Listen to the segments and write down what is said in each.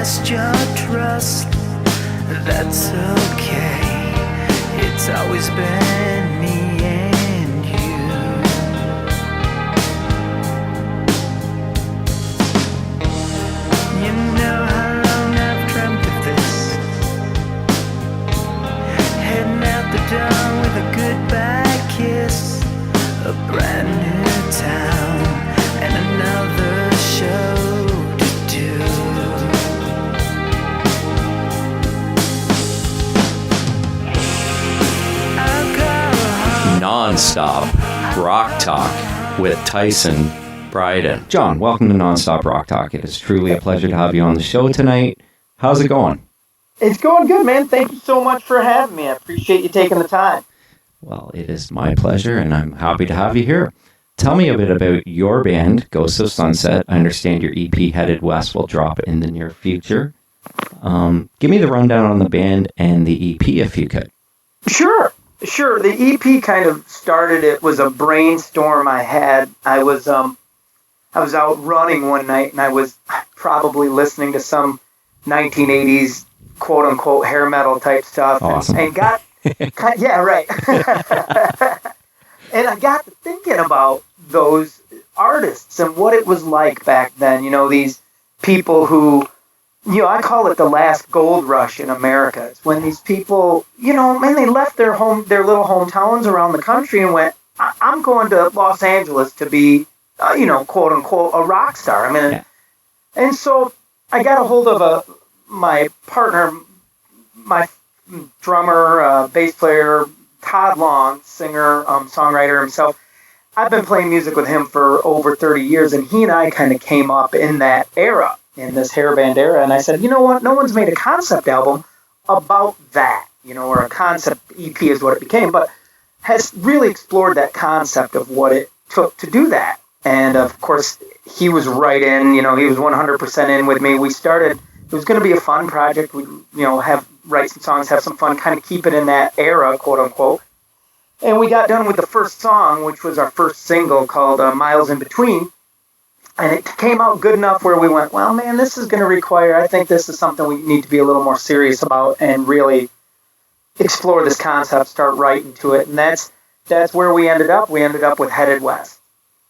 test your trust. That's okay. It's always been me and you. You know how long I've dreamt of this. Heading out the door with a goodbye kiss. A brand new town and another show to do. Non-stop rock talk with Tyson Bryden. John, welcome to Non-stop Rock Talk. It is truly a pleasure to have you on the show tonight. How's it going? It's going good, man. Thank you so much for having me. I appreciate you taking the time. Well, it is my pleasure, and I'm happy to have you here. Tell me a bit about your band, Ghosts of Sunset. I understand your EP, Headed West, will drop in the near future. Give me the rundown on the band and the EP, if you could. Sure. The EP kind of started, it was a brainstorm I had. I was out running one night, and I was probably listening to some 1980s quote-unquote hair metal type stuff. Awesome. And got... yeah, right. And I got to thinking about those artists and what it was like back then. You know, these people who, you know, I call it the last gold rush in America. It's when these people, you know, man, they left their little hometowns around the country and went, I'm going to Los Angeles to be, you know, quote unquote, a rock star. I mean, And so I got a hold of my partner, my drummer, bass player, Todd Long, singer, songwriter himself. I've been playing music with him for over 30 years, and he and I kind of came up in that era, in this hair band era, and I said, you know what, no one's made a concept album about that, you know, or a concept EP is what it became, but has really explored that concept of what it took to do that. And, of course, he was right in, you know, he was 100% in with me. We started, it was going to be a fun project. We, you know, write some songs, have some fun, kind of keep it in that era, quote unquote. And we got done with the first song, which was our first single called Miles in Between. And it came out good enough where we went, well, man, this is going to require, I think this is something we need to be a little more serious about and really explore this concept, start writing to it. And that's where we ended up. We ended up with Headed West.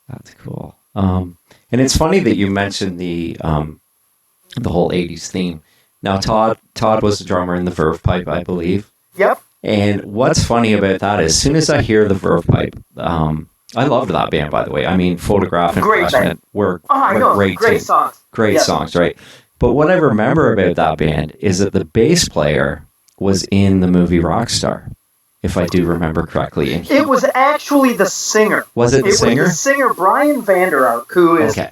That's cool. And it's funny that you mentioned the whole 80s theme. Now, Todd was the drummer in the Verve Pipe, I believe. Yep. And what's funny about that is, as soon as I hear the Verve Pipe, I loved that band, by the way. I mean, Photograph and Freshman were great songs. Great songs, right? But what I remember about that band is that the bass player was in the movie Rockstar, if I do remember correctly. And it was actually the singer. Was it the singer? It was the singer, Brian Vander Ark, who is... Okay.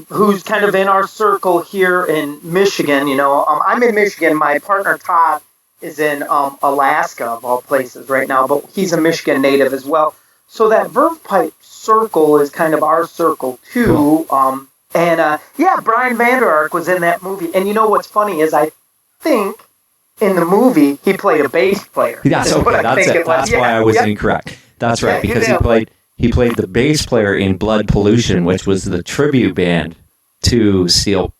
Who's kind of in our circle here in Michigan. You know, I'm in Michigan. My partner Todd is in Alaska, of all places, right now, but he's a Michigan native as well. So that Verve Pipe circle is kind of our circle too. Cool. Brian Vander Ark was in that movie. And you know what's funny is I think in the movie he played a bass player. That's okay. That's why I was incorrect. That's right, because he played the bass player in Blood Pollution, which was the tribute band to Steel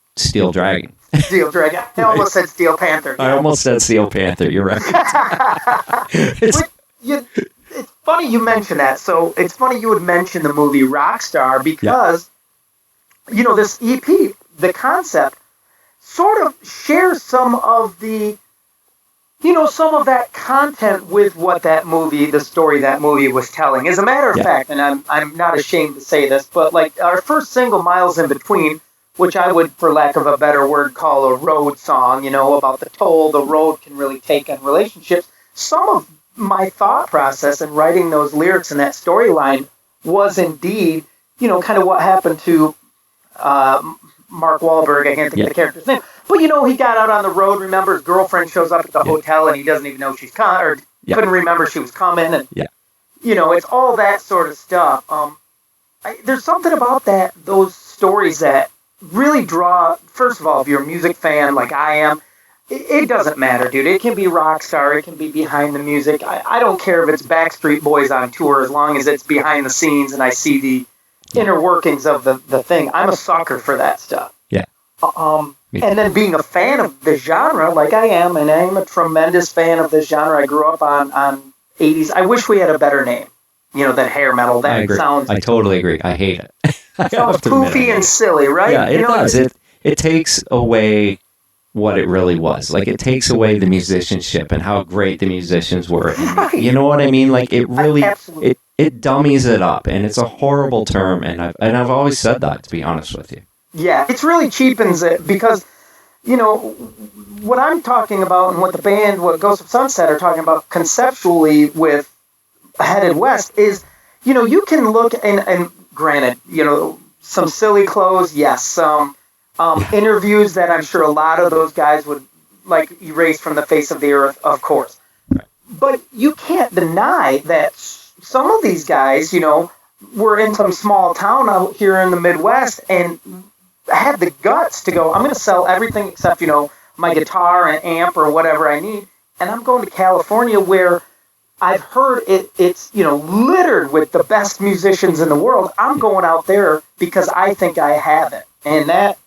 Dragon. Steel Dragon. I almost said Steel Panther. I almost said Steel Panther. You're right. It's funny you mention that. So it's funny you would mention the movie Rockstar because, you know, this EP, the concept, sort of shares some of the, you know, some of that content with what that movie, the story that movie was telling. As a matter of fact, and I'm not ashamed to say this, but like our first single, Miles in Between, which I would, for lack of a better word, call a road song, you know, about the toll the road can really take on relationships. Some of my thought process in writing those lyrics and that storyline was indeed, you know, kind of what happened to Mark Wahlberg. I can't think of the character's name. But, you know, he got out on the road. Remember, his girlfriend shows up at the hotel, and he doesn't even know she's coming, or couldn't remember she was coming. And, you know, it's all that sort of stuff. There's something about those stories that really draw, first of all, if you're a music fan like I am, it doesn't matter, dude. It can be Rockstar. It can be behind the music. I don't care if it's Backstreet Boys on tour as long as it's behind the scenes and I see the inner workings of the thing. I'm a sucker for that stuff. Yeah. And then being a fan of the genre, like I am, and I am a tremendous fan of this genre. I grew up on 80s. I wish we had a better name, than hair metal. That I agree. sounds I totally agree. I hate it. sounds poofy and silly, right? Yeah, it does. It takes away what it really was. Like, it takes away the musicianship and how great the musicians were. And, Right. you know what I mean? Like, it really Absolutely. it dummies it up, and it's a horrible term. And I've always said that, to be honest with you. Yeah, it's really cheapens it because, what I'm talking about and what the band, what Ghosts of Sunset are talking about conceptually with Headed West is, you can look and granted, some silly clothes, yes, some interviews that I'm sure a lot of those guys would erase from the face of the earth, of course. Right. But you can't deny that some of these guys, were in some small town out here in the Midwest and had the guts to go, I'm going to sell everything except, my guitar and amp or whatever I need. And I'm going to California where I've heard it's, littered with the best musicians in the world. I'm going out there because I think I have it. And that,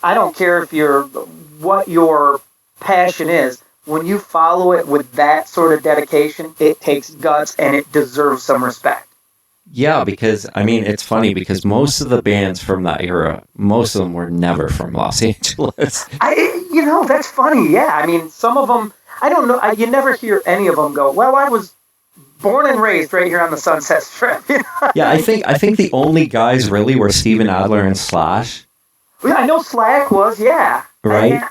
I don't care what your passion is. When you follow it with that sort of dedication, it takes guts and it deserves some respect. Yeah, because, it's funny because most of the bands from that era, most of them were never from Los Angeles. That's funny. Yeah. Some of them, I don't know. You never hear any of them go, well, I was born and raised right here on the Sunset Strip. Yeah, I think the only guys really were Steven Adler and Slash. Yeah, I know Slack was, yeah. Right.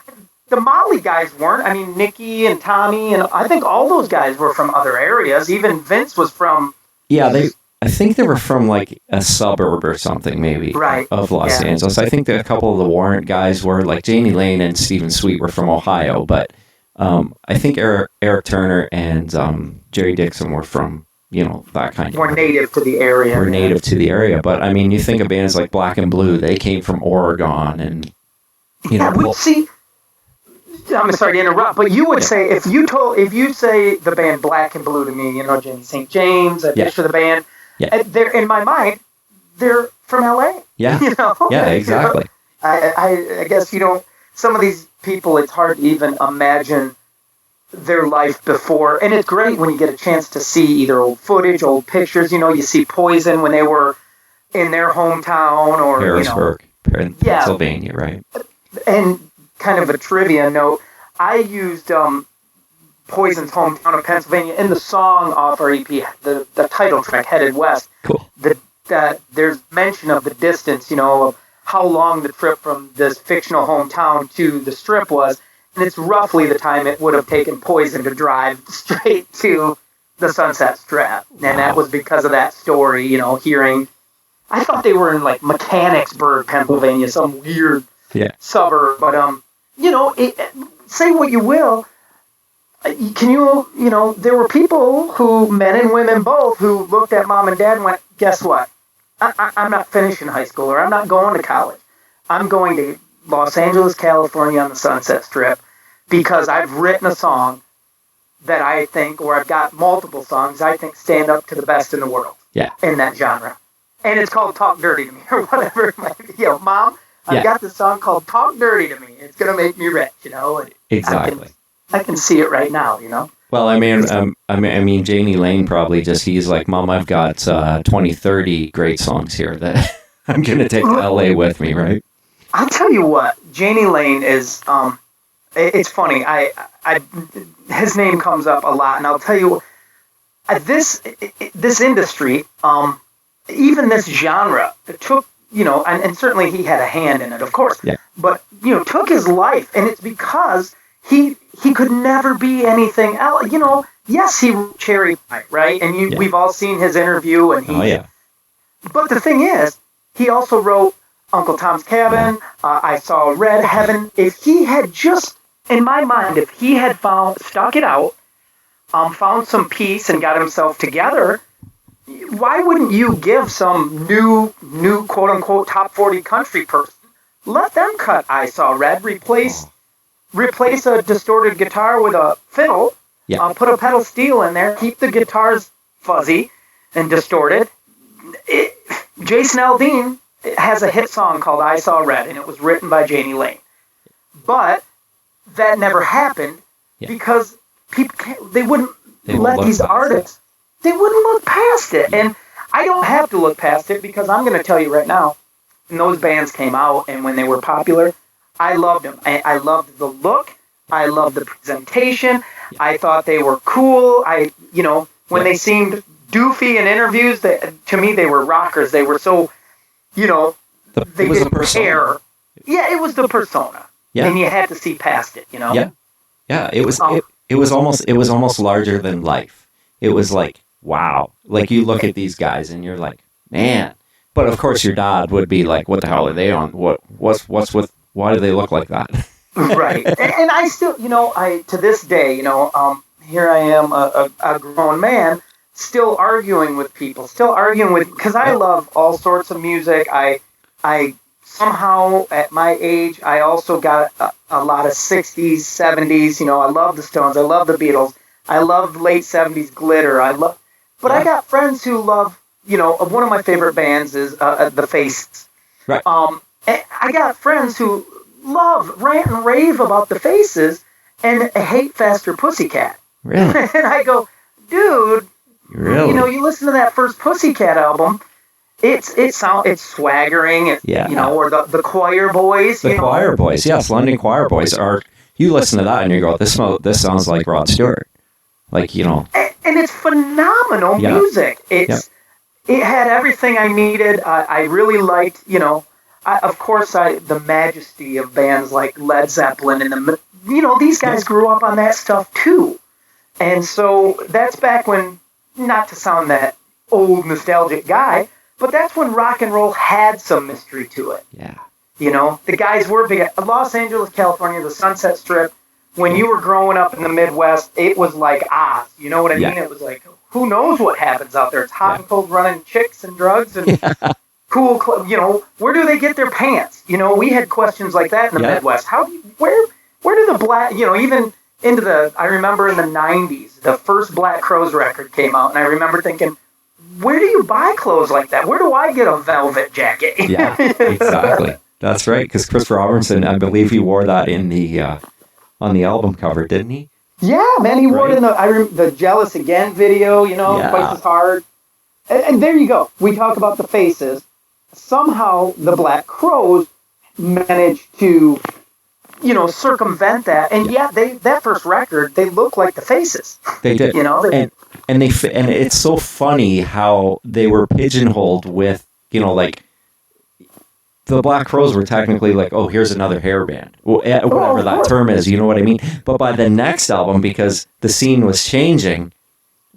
The Molly guys weren't. Nikki and Tommy, and I think all those guys were from other areas. Even Vince was from... Yeah, I think they were from a suburb or something, maybe, right. of Los Angeles. I think that a couple of the Warrant guys were, Janie Lane and Stephen Sweet were from Ohio, but I think Eric Turner and Jerry Dixon were from, that kind of... More native to the area. Were native to the area, but, you think of bands like Black and Blue, they came from Oregon, and, see... I'm sorry to interrupt, but you would say, if you say the band Black and Blue to me, Jenny St. James, a dish for the band... Yeah. They're, in my mind, they're from LA. Yeah. Yeah, exactly. I guess some of these people, it's hard to even imagine their life before. And it's great when you get a chance to see either old footage, old pictures. You see Poison when they were in their hometown or Harrisburg, Pennsylvania, right? And kind of a trivia note, I used Poison's hometown of Pennsylvania in the song off our EP, the title track, Headed West. Cool. There's mention of the distance, of how long the trip from this fictional hometown to the Strip was, and it's roughly the time it would have taken Poison to drive straight to the Sunset Strip. And that was because of that story, hearing... I thought they were in, Mechanicsburg, Pennsylvania, some weird suburb, but, say what you will... Can there were people who, men and women both, who looked at mom and dad and went, guess what? I'm not finishing high school, or I'm not going to college. I'm going to Los Angeles, California on the Sunset Strip because I've written a song that I think, or I've got multiple songs I think stand up to the best in the world in that genre. And it's called Talk Dirty to Me, or whatever it might be. Mom, I've got this song called Talk Dirty to Me. It's going to make me rich, And Exactly. I can see it right now, Well, Janie Lane probably he's like, Mom, I've got 20, 30 great songs here that I'm going to take to LA with me, right? I'll tell you what, Janie Lane is, it's funny, his name comes up a lot, and I'll tell you, this industry, even this genre, it took, and certainly he had a hand in it, of course, but, took his life, and it's because he could never be anything else. Yes, he wrote Cherry Pie, right? And we've all seen his interview. And But the thing is, he also wrote Uncle Tom's Cabin, I Saw Red, Heaven. If he had just, in my mind, if he had stuck it out, found some peace and got himself together, why wouldn't you give some new quote-unquote top 40 country person, let them cut I Saw Red, replace a distorted guitar with a fiddle, put a pedal steel in there, keep the guitars fuzzy and distorted. Jason Aldean has a hit song called I Saw Red, and it was written by Janie Lane. But that never happened because people they wouldn't let these artists, they wouldn't look past it. And I don't have to look past it because I'm going to tell you right now, when those bands came out and when they were popular, I loved them. I loved the look. I loved the presentation. I thought they were cool. When they seemed doofy in interviews, to me, they were rockers. They were so, they didn't care. Yeah, it was the persona. Yeah. And you had to see past it, Yeah. Yeah, it was almost larger than life. It was like, wow. Like you look at these guys and you're like, man. But of course your dad would be like, what the hell are they on? What's with, why do they look like that? Right. And I still, to this day, here I am, a grown man, still arguing with people, because I love all sorts of music. I somehow, at my age, I also got a lot of 60s, 70s, I love the Stones, I love the Beatles, I love late 70s glitter, but I got friends who love, one of my favorite bands is The Faces. Right. I got friends who rant and rave about The Faces and hate Faster Pussycat. Really? And I go, dude, really? You listen to that first Pussycat album, it's swaggering, or the Choir Boys. The Choir Boys, yes, London Choir Boys are. You listen to that and you go, this sounds like Rod Stewart, like And it's phenomenal music. It had everything I needed. I really liked, the majesty of bands like Led Zeppelin and these guys grew up on that stuff too. And so that's back when, not to sound that old nostalgic guy, but that's when rock and roll had some mystery to it. Yeah. The guys were big. Los Angeles, California, the Sunset Strip, when you were growing up in the Midwest, it was like Oz. You know what I mean? It was like, who knows what happens out there? It's hot and cold running chicks and drugs and cool, where do they get their pants? We had questions like that in the Midwest. Where do the black, even into I remember in the 90s, the first Black Crowes record came out, and I remember thinking, where do you buy clothes like that? Where do I get a velvet jacket? Yeah, exactly. That's right, because Chris Robinson, I believe he wore that in the on the album cover, didn't he? Yeah, man, he wore it in the Jealous Again video, Twice as Hard. And there you go. We talk about The Faces. Somehow the Black Crowes managed to, circumvent that. And that first record, they look like The Faces. They did. And it's so funny how they were pigeonholed with, like, the Black Crowes were technically like, oh, here's another hair band, whatever that term is, you know what I mean? But by the next album, because the scene was changing,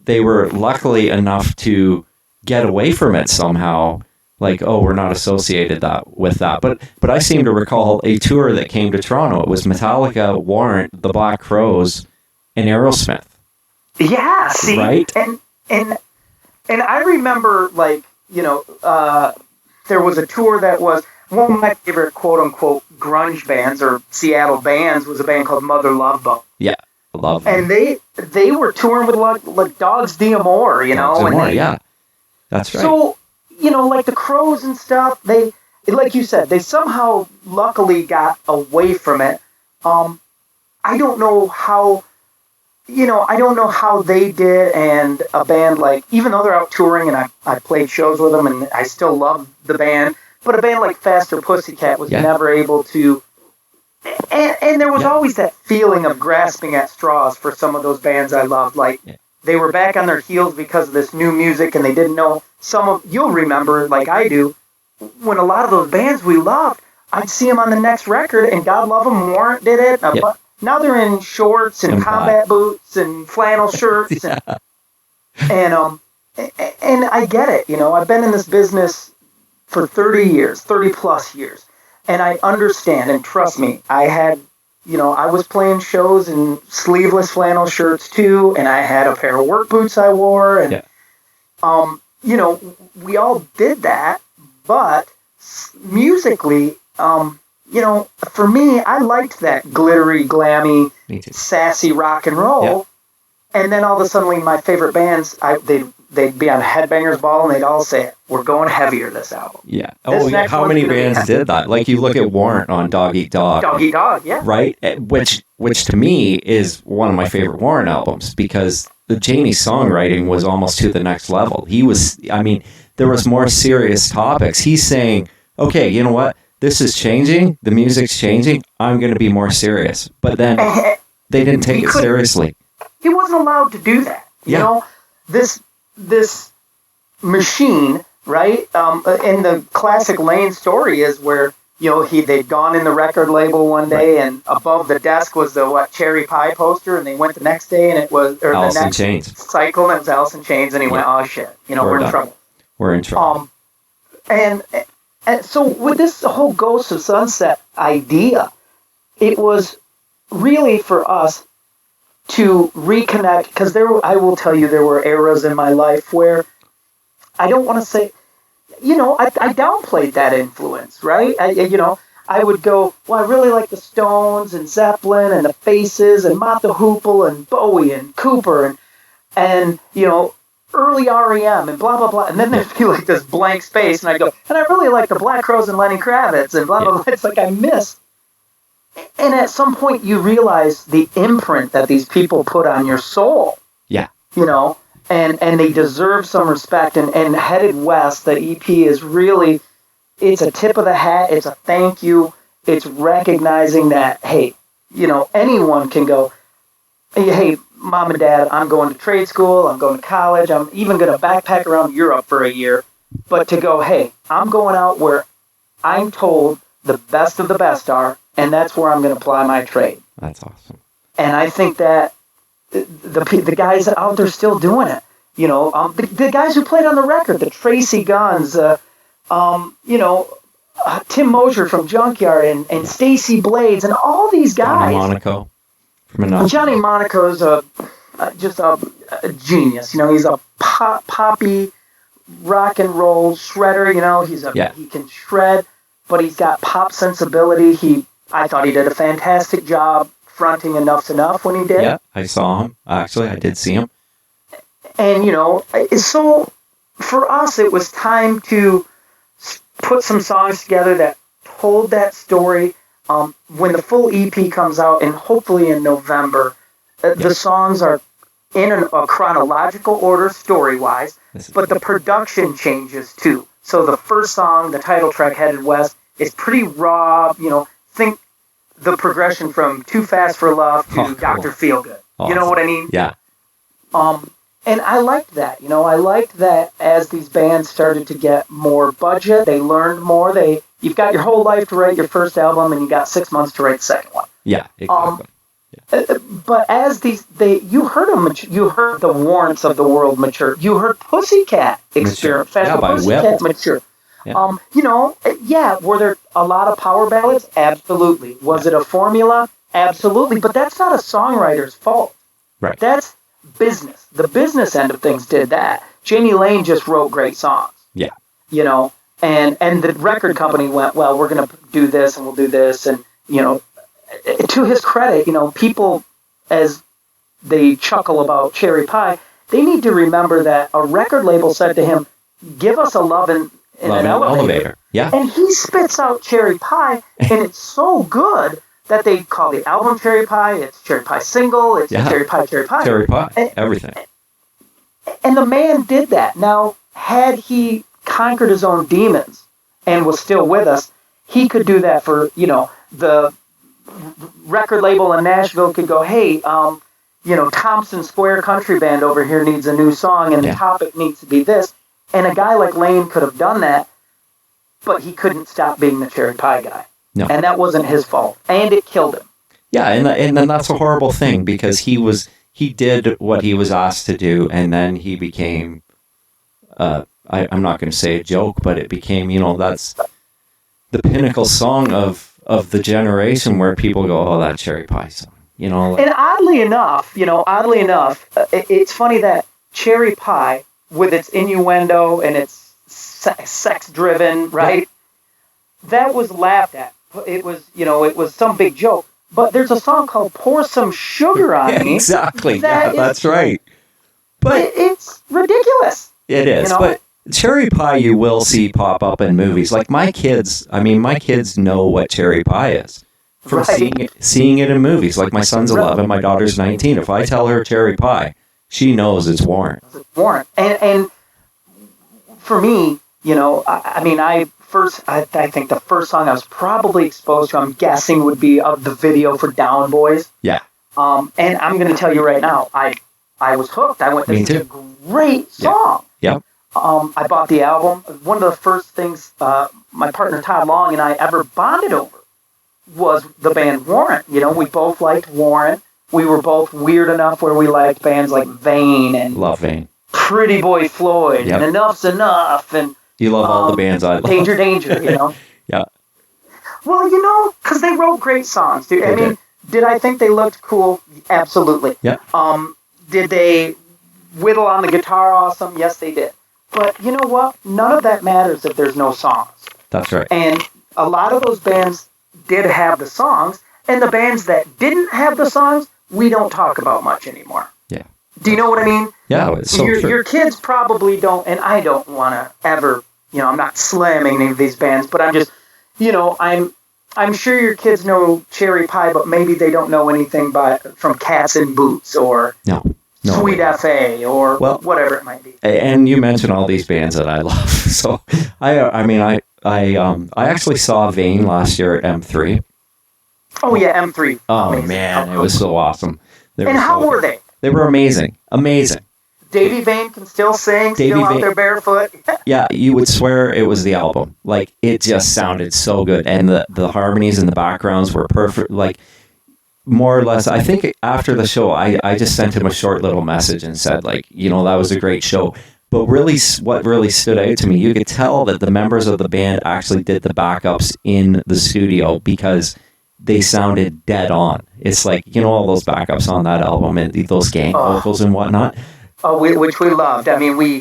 they were luckily enough to get away from it somehow. Like, oh, we're not associated with that. But I seem to recall a tour that came to Toronto. It was Metallica, Warrant, the Black Crowes, and Aerosmith. Yeah, see, right? And I remember, there was a tour that was one of my favorite quote-unquote grunge bands or Seattle bands was a band called Mother Love Bone. Yeah, I love them. And they were touring with like Dogs D'Amour, Dogs D'Amour, yeah. That's right. So, like the Crowes and stuff, they, like you said, they somehow luckily got away from it. I don't know how they did, and a band like, even though they're out touring and I played shows with them and I still love the band, but a band like Faster Pussycat was never able to, and there was always that feeling of grasping at straws for some of those bands I loved, like they were back on their heels because of this new music and they didn't know, you'll remember like I do, when a lot of those bands we loved, I'd see them on the next record and God love them, Warrant did it, now they're in shorts and combat boots and flannel shirts. And I get it. I've been in this business for 30 plus years. And I understand, and trust me, I had, I was playing shows in sleeveless flannel shirts too. And I had a pair of work boots I wore. And, we all did that. But musically, for me, I liked that glittery, glammy, sassy rock and roll. Yeah. And then all of a sudden, my favorite bands, they'd be on Headbangers Ball and they'd all say, "We're going heavier this album." Yeah. This Oh, yeah. next How one's many gonna be bands heavy. did that? Like you look at Warrant on Dog Eat Dog. Dog Eat Dog, yeah. Right? Which to me is one of my favorite Warren albums because Jamie's songwriting was almost to the next level. There was more serious topics. He's saying, okay, you know what? This is changing. The music's changing. I'm going to be more serious. But then they didn't take it seriously. He wasn't allowed to do that. You know, this machine, right? And the classic Lane story is where, they'd gone in the record label one day and above the desk was the Cherry Pie poster, and they went the next day and it was Alice the in next Chains. cycle and it was Alice in Chains, and he went, "Oh shit, we're in done. trouble." We're in trouble. And so with this whole Ghosts of Sunset idea, it was really for us to reconnect, because I will tell you, there were eras in my life where I don't want to say, I downplayed that influence, right? I would go, well, I really like the Stones and Zeppelin and the Faces and Mott the Hoople and Bowie and Cooper and early REM and blah, blah, blah. And then there'd be like this blank space, and I'd go, and I really like the Black Crowes and Lenny Kravitz and blah, blah, blah. It's like I missed. And at some point you realize the imprint that these people put on your soul. Yeah. And they deserve some respect. And Headed West, the EP is really, it's a tip of the hat. It's a thank you. It's recognizing that, hey, anyone can go, hey, Mom and Dad, I'm going to trade school. I'm going to college. I'm even going to backpack around Europe for a year. But to go, hey, I'm going out where I'm told the best of the best are, and that's where I'm going to apply my trade. That's awesome. And I think that the guys out there still doing it. The guys who played on the record, the Tracy Guns, Tim Mosier from Junkyard and Stacy Blades and all these guys. Johnny Monaco from another. Johnny Monaco is just a genius. He's a poppy rock and roll shredder. He can shred, but he's got pop sensibility. I thought he did a fantastic job fronting Enough's Enough when he did. Yeah, I saw him. Actually, I did see him. And, so for us, it was time to put some songs together that told that story. When the full EP comes out, and hopefully in November, the songs are in a chronological order story-wise, but the production changes too. So the first song, the title track, Headed West, is pretty raw. Think the progression from Too Fast for Love to cool. Dr. Feelgood. Awesome. You know what I mean? Yeah. And I liked that. I liked that as these bands started to get more budget, they learned more. You've got your whole life to write your first album, and you got 6 months to write the second one. Yeah, exactly. But as you heard them, you heard the Warrants of the world mature. You heard Pussycat experiment, by Pussycat Whip. mature. Yeah. Were there a lot of power ballads? Absolutely. Was it a formula? Absolutely. But that's not a songwriter's fault. Right. That's business. The business end of things did that. Jamie Lane just wrote great songs. Yeah. And the record company went, well, we're going to do this and we'll do this. And, to his credit, people, as they chuckle about Cherry Pie, they need to remember that a record label said to him, give us a love in an elevator. Yeah. And he spits out Cherry Pie, and it's so good that they call the album Cherry Pie. It's Cherry Pie single. It's Cherry Pie, Cherry Pie. Cherry Pie, everything. And the man did that. Now, had he conquered his own demons and was still with us, he could do that for, the record label in Nashville could go, hey, Thompson Square Country Band over here needs a new song, and the topic needs to be this. And a guy like Lane could have done that, but he couldn't stop being the Cherry Pie guy. No. And that wasn't his fault. And it killed him. Yeah, and then that's a horrible thing, because he did what he was asked to do, and then he became, I'm not going to say a joke, but it became, that's the pinnacle song of the generation where people go, oh, that Cherry Pie song. And oddly enough, it's funny that Cherry Pie, with its innuendo and its sex-driven, right? That was laughed at. It was some big joke. But there's a song called "Pour Some Sugar on Me." Exactly. That's right. But it's ridiculous. it is. You know? But cherry pie you will see pop up in movies. Like my kids know what cherry pie is from Right. seeing it in movies. Like my son's 11, my daughter's 19. If I tell her cherry pie, she knows it's Warren. Warren. And for me, you know, I think the first song I was probably exposed to, I'm guessing, would be of the video for Down Boys. Yeah. And I'm going to tell you right now, I was hooked. I went, Me this is too. a great song. Yep. I bought the album. One of the first things my partner Todd Long and I ever bonded over was the band Warren. You know, we both liked Warren. We were both weird enough where we liked bands like Vane and Love Vane. Pretty Boy Floyd Yep. and Enough's Enough and You love all the bands I love. Danger, Danger, you know. Yeah. Well, you know, because they wrote great songs, dude. I They mean, did I think they looked cool? Absolutely. Yeah. Did they whittle on the guitar awesome? Yes, they did. But you know what? None of that matters if there's no songs. That's right. And a lot of those bands did have the songs, and the bands that didn't have the songs, we don't talk about much anymore. Yeah. Do you know what I mean? Yeah, it's so true. Your kids probably don't, and I don't want to ever, you know, I'm not slamming any of these bands, but I'm just, you know, I'm sure your kids know Cherry Pie, but maybe they don't know anything from Cats in Boots or No. Sweet FA or Well, whatever it might be. And you mentioned all these bands that I love. So I actually saw Vane last year at M3. Oh yeah, M3. Oh Amazing. man, it was so awesome. And how were they? They were amazing. Amazing. Davey Vane can still sing, Davey still out Vane- there barefoot. Yeah, you would swear it was the album. Like it just sounded so good, and the harmonies and the backgrounds were perfect. Like more or less, I think after the show, I just sent him a short little message and said, like, you know, that was a great show. But really, what really stood out to me, you could tell that the members of the band actually did the backups in the studio because they sounded dead on. It's like, you know, all those backups on that album and those gang vocals and whatnot. Oh, which we loved. I mean, we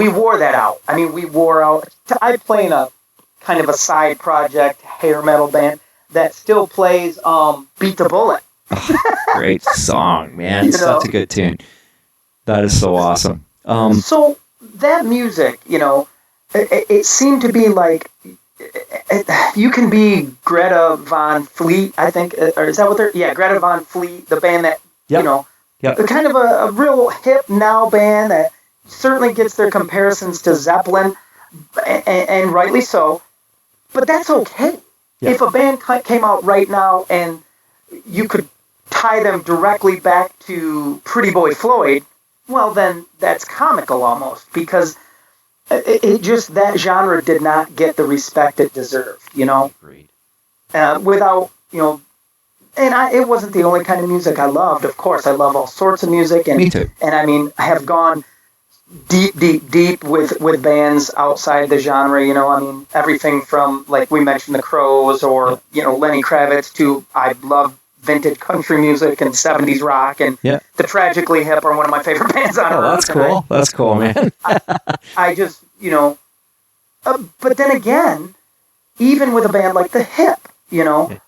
wore that out. I mean, we wore out. I play in a kind of a side project hair metal band that still plays Beat the Bullet. Great song, man. You know? Such a good tune. That is so awesome. So that music, you know, it seemed to be like you can be Greta Van Fleet, I think, or is that what they're? Yeah, Greta Van Fleet, the band that you know, kind of a real hip now band that certainly gets their comparisons to Zeppelin, and rightly so. But that's okay. Yeah. If a band came out right now and you could tie them directly back to Pretty Boy Floyd, well, then that's comical almost, because it just, that genre did not get the respect it deserved, you know? Agreed. Without, you know, and it wasn't the only kind of music I loved. Of course, I love all sorts of music. And, Me too. And I mean, I have gone deep with bands outside the genre, you know? I mean, everything from, like we mentioned, the Crows or, you know, Lenny Kravitz to, I love vintage country music and 70s rock, and the Tragically Hip are one of my favorite bands on earth. Oh, that's cool. That's cool, man. I just, you know, but then again, even with a band like the Hip, you know,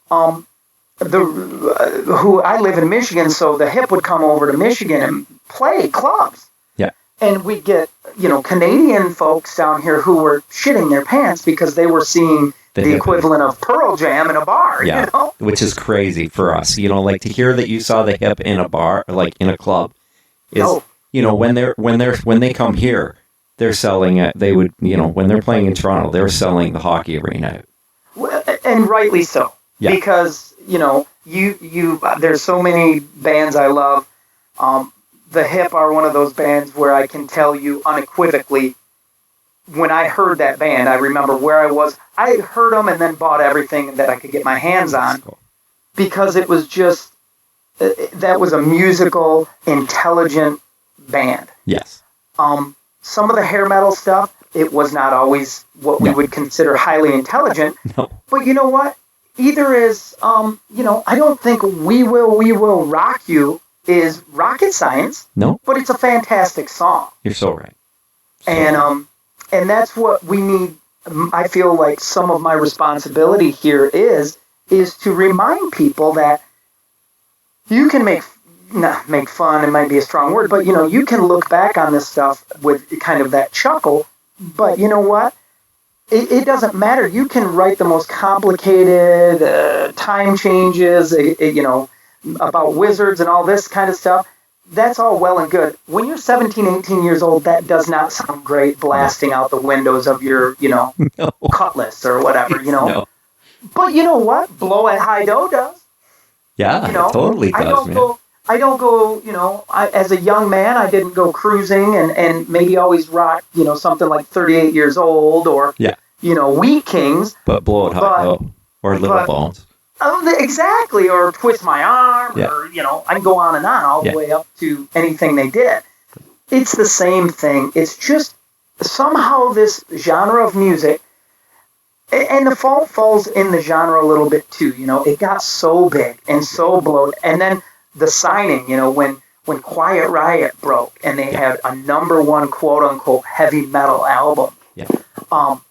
who I live in Michigan, so the Hip would come over to Michigan and play clubs. Yeah. And we get, you know, Canadian folks down here who were shitting their pants because they were seeing the equivalent of Pearl Jam in a bar, you know? Which is crazy for us. You know, like to hear that you saw the Hip in a bar, like in a club, is you know, when they come here, they're selling it. They would, you know, when they're playing in Toronto, they're selling the hockey arena out. And rightly so, because you know, there's so many bands I love. The Hip are one of those bands where I can tell you unequivocally, when I heard that band, I remember where I was. I had heard them and then bought everything that I could get my hands on, because it was just, that was a musical, intelligent band. Yes. Some of the hair metal stuff, it was not always what we would consider highly intelligent. No. But you know what? Either is, you know, I don't think We Will Rock You is rocket science. No. But it's a fantastic song. You're so right. And that's what we need. I feel like some of my responsibility here is to remind people that you can make not make fun, it might be a strong word, but, you can look back on this stuff with kind of that chuckle, but you know what? It doesn't matter. You can write the most complicated time changes, about wizards and all this kind of stuff. That's all well and good. When you're 17, 18 years old, that does not sound great blasting out the windows of your, No. Cutlass or whatever, No. But you know what? Blow at High Dough does. Yeah, it totally does, man. I don't go, as a young man, I didn't go cruising and maybe always rock, something like 38 years old or, Wheat Kings. But Blow It High Dough or Little Bones. Exactly, or Twist My Arm, or, I can go on and on all the way up to anything they did. It's the same thing. It's just somehow this genre of music, and the fault falls in the genre a little bit too. It got so big and so bloated. And then the signing, when Quiet Riot broke and they had a #1 quote-unquote heavy metal album. Yeah.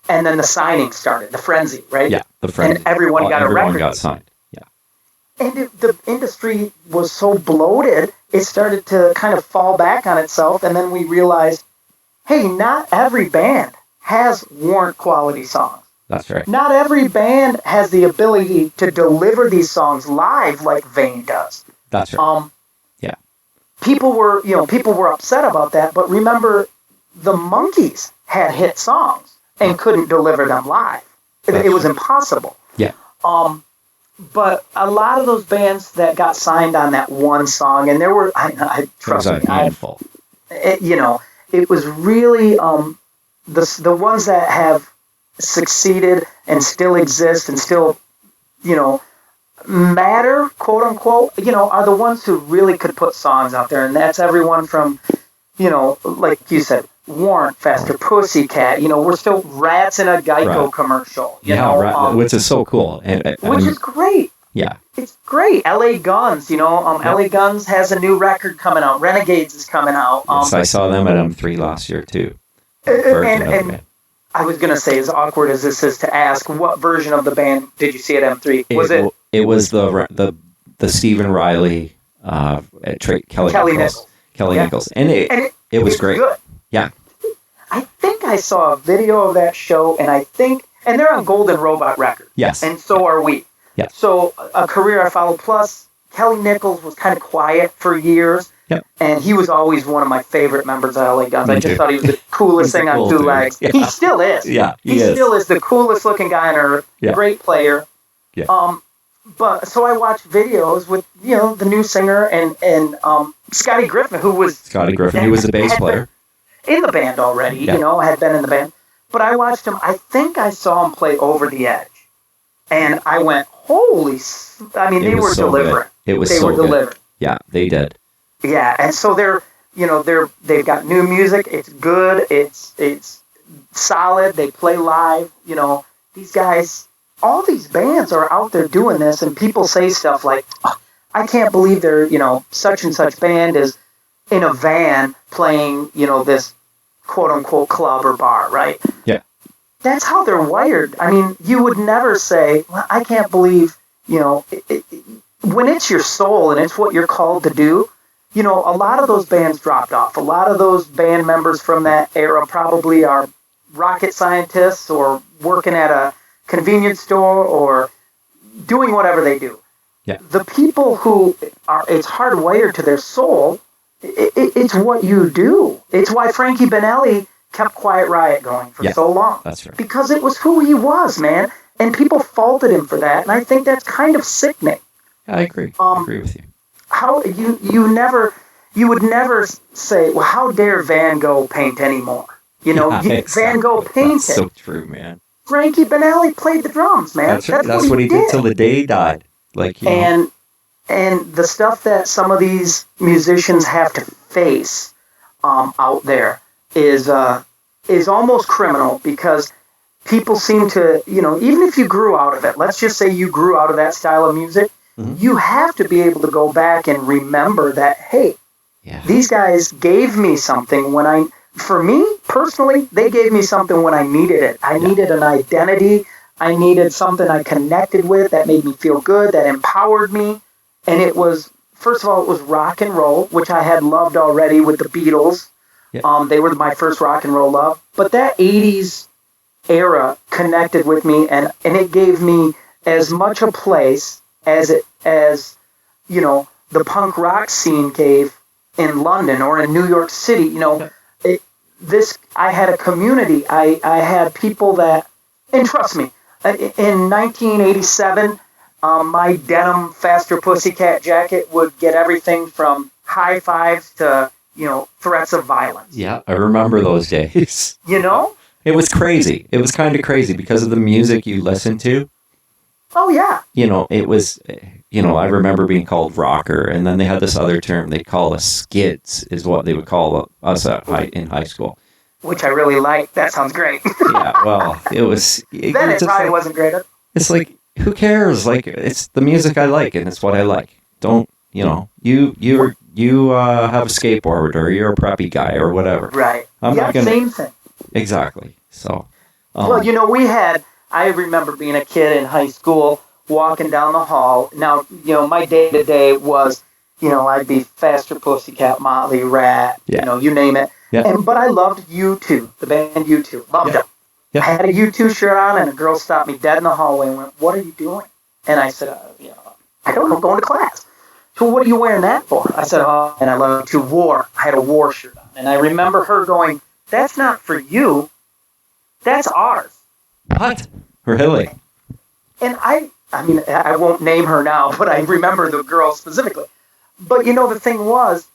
And then the signing started, the frenzy, right? Yeah, the frenzy. And everyone got a record. Everyone got signed. Yeah. And the industry was so bloated, it started to kind of fall back on itself. And then we realized, hey, not every band has warrant quality songs. That's right. Not every band has the ability to deliver these songs live like Vane does. That's right. Yeah. People were upset about that, but remember, the Monkees had hit songs and couldn't deliver them live. It was impossible. Yeah. But a lot of those bands that got signed on that one song, and there were, trust me, handful. It was really the ones that have succeeded and still exist and still, matter, quote unquote, are the ones who really could put songs out there. And that's everyone from, like you said, Warrant, Faster Pussycat, we're still rats in a Geico commercial. Which is so cool. Which is great. Yeah. It's great. LA Guns, LA Guns has a new record coming out. Renegades is coming out. Yes, I saw them at M3 last year too. And I was going to say, as awkward as this is to ask, what version of the band did you see at M3? It was the Stephen Riley, Kelly Nichols. Nichols. And it was great. Good. Yeah. I think I saw a video of that show, and they're on Golden Robot Records. Yes. And so are we. Yeah. So a career I followed. Plus, Kelly Nichols was kind of quiet for years. Yep. And he was always one of my favorite members of LA Guns. I just thought he was the coolest thing on two legs. Yeah. He still is. Yeah, he still is the coolest looking guy on earth. Yeah. Great player. Yeah. But so I watched videos with the new singer and Scotty Griffin, who was the bass player in the band already. Yeah. Had been in the band. But I watched him. I think I saw him play Over the Edge, and I went, "Holy!" I mean, they were delivering. It was they so were delivering. Good. Yeah, they did. Yeah, and so they've got new music. It's good. It's solid. They play live. These guys, all these bands are out there doing this, and people say stuff like, oh, "I can't believe they're such and such band is in a van playing this quote unquote club or bar," right? Yeah. That's how they're wired. I mean, you would never say, well, "I can't believe when it's your soul and it's what you're called to do." A lot of those bands dropped off. A lot of those band members from that era probably are rocket scientists or working at a convenience store or doing whatever they do. Yeah. The people who it's hardwired to their soul, it's what you do. It's why Frankie Benelli kept Quiet Riot going for so long. That's right. Because it was who he was, man. And people faulted him for that. And I think that's kind of sickening. I agree. I agree with you. How you would never say, well, how dare Van Gogh paint anymore? Exactly. Van Gogh painted. That's so true, man. Frankie Benelli played the drums, man. That's what he did till the day he died. And the stuff that some of these musicians have to face out there is almost criminal, because people seem to, even if you grew out of it, let's just say you grew out of that style of music, you have to be able to go back and remember that, hey, these guys gave me something for me, personally, they gave me something when I needed it. I needed an identity. I needed something I connected with that made me feel good, that empowered me. And it was first of all, it was rock and roll, which I had loved already with the Beatles. Yeah. They were my first rock and roll love. But that 80s era connected with me, and it gave me as much a place as the punk rock scene gave in London or in New York City. I had a community. I had people that, and trust me, in 1987, my denim Faster Pussycat jacket would get everything from high fives to, threats of violence. Yeah, I remember those days. It was crazy. It was kind of crazy because of the music you listened to. Oh, yeah. It was, I remember being called rocker, and then they had this other term they call us skids, is what they would call us in high school. Which I really like. That sounds great. Yeah, well, it was... Then it probably wasn't great. It's like, who cares? Like, it's the music I like, and it's what I like. Don't, you have a skateboard, or you're a preppy guy, or whatever. Right. I'm not gonna... same thing. Exactly. So... well, I remember being a kid in high school, walking down the hall. Now, my day-to-day was, I'd be Faster Pussycat, Motley, Rat, you name it. Yeah. But I loved U2, the band U2. Loved them. Yeah. I had a U2 shirt on, and a girl stopped me dead in the hallway and went, "What are you doing?" And I said, "I don't know, going to class." "So what are you wearing that for?" I said, "Oh," and I loved to War. I had a War shirt on. And I remember her going, "That's not for you. That's ours." What? Really? And I won't name her now, but I remember the girl specifically. But the thing was,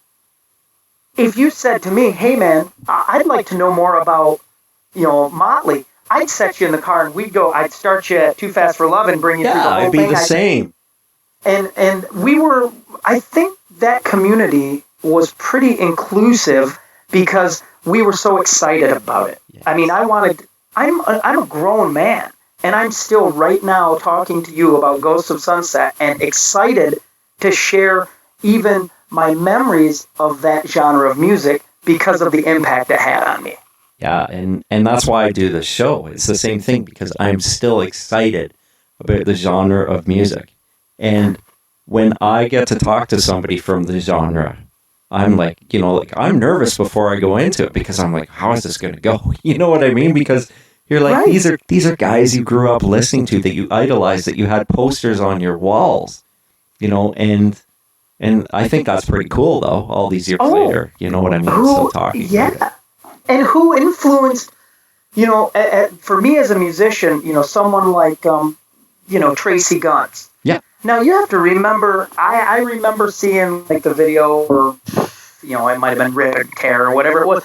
if you said to me, "Hey man, I'd like to know more about, Motley," I'd set you in the car and I'd start you at Too Fast for Love and bring you through the whole thing. I'd be the same. And I think that community was pretty inclusive because we were so excited about it. Yes. I mean, I'm a grown man, and I'm still right now talking to you about Ghosts of Sunset and excited to share even my memories of that genre of music because of the impact it had on me. Yeah, and that's why I do this show. It's the same thing because I'm still excited about the genre of music. And when I get to talk to somebody from the genre, I'm like, I'm nervous before I go into it because I'm like, how is this going to go? You know what I mean? Because you're like, right. These are guys you grew up listening to, that you idolized, that you had posters on your walls, and I think that's pretty cool, though, all these years later. You know what I mean? Still talking. Yeah. And who influenced, for me as a musician, someone like, Tracy Guns. Yeah. Now, you have to remember, I remember seeing, like, the video, or, it might have been Rip and Tear or whatever it was.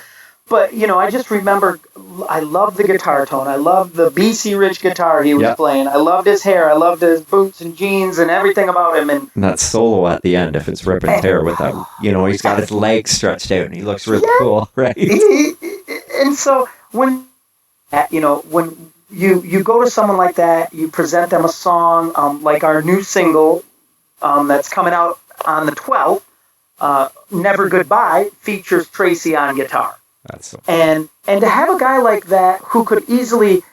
But, I just remember, I loved the guitar tone. I loved the BC Rich guitar he was playing. I loved his hair. I loved his boots and jeans and everything about him. And that solo at the end, if it's Rip and Tear with that, he's got his legs stretched out and he looks really cool, right? And so when you go to someone like that, you present them a song, like our new single that's coming out on the 12th, Never Goodbye, features Tracy on guitar. That's so and to have a guy like that who could easily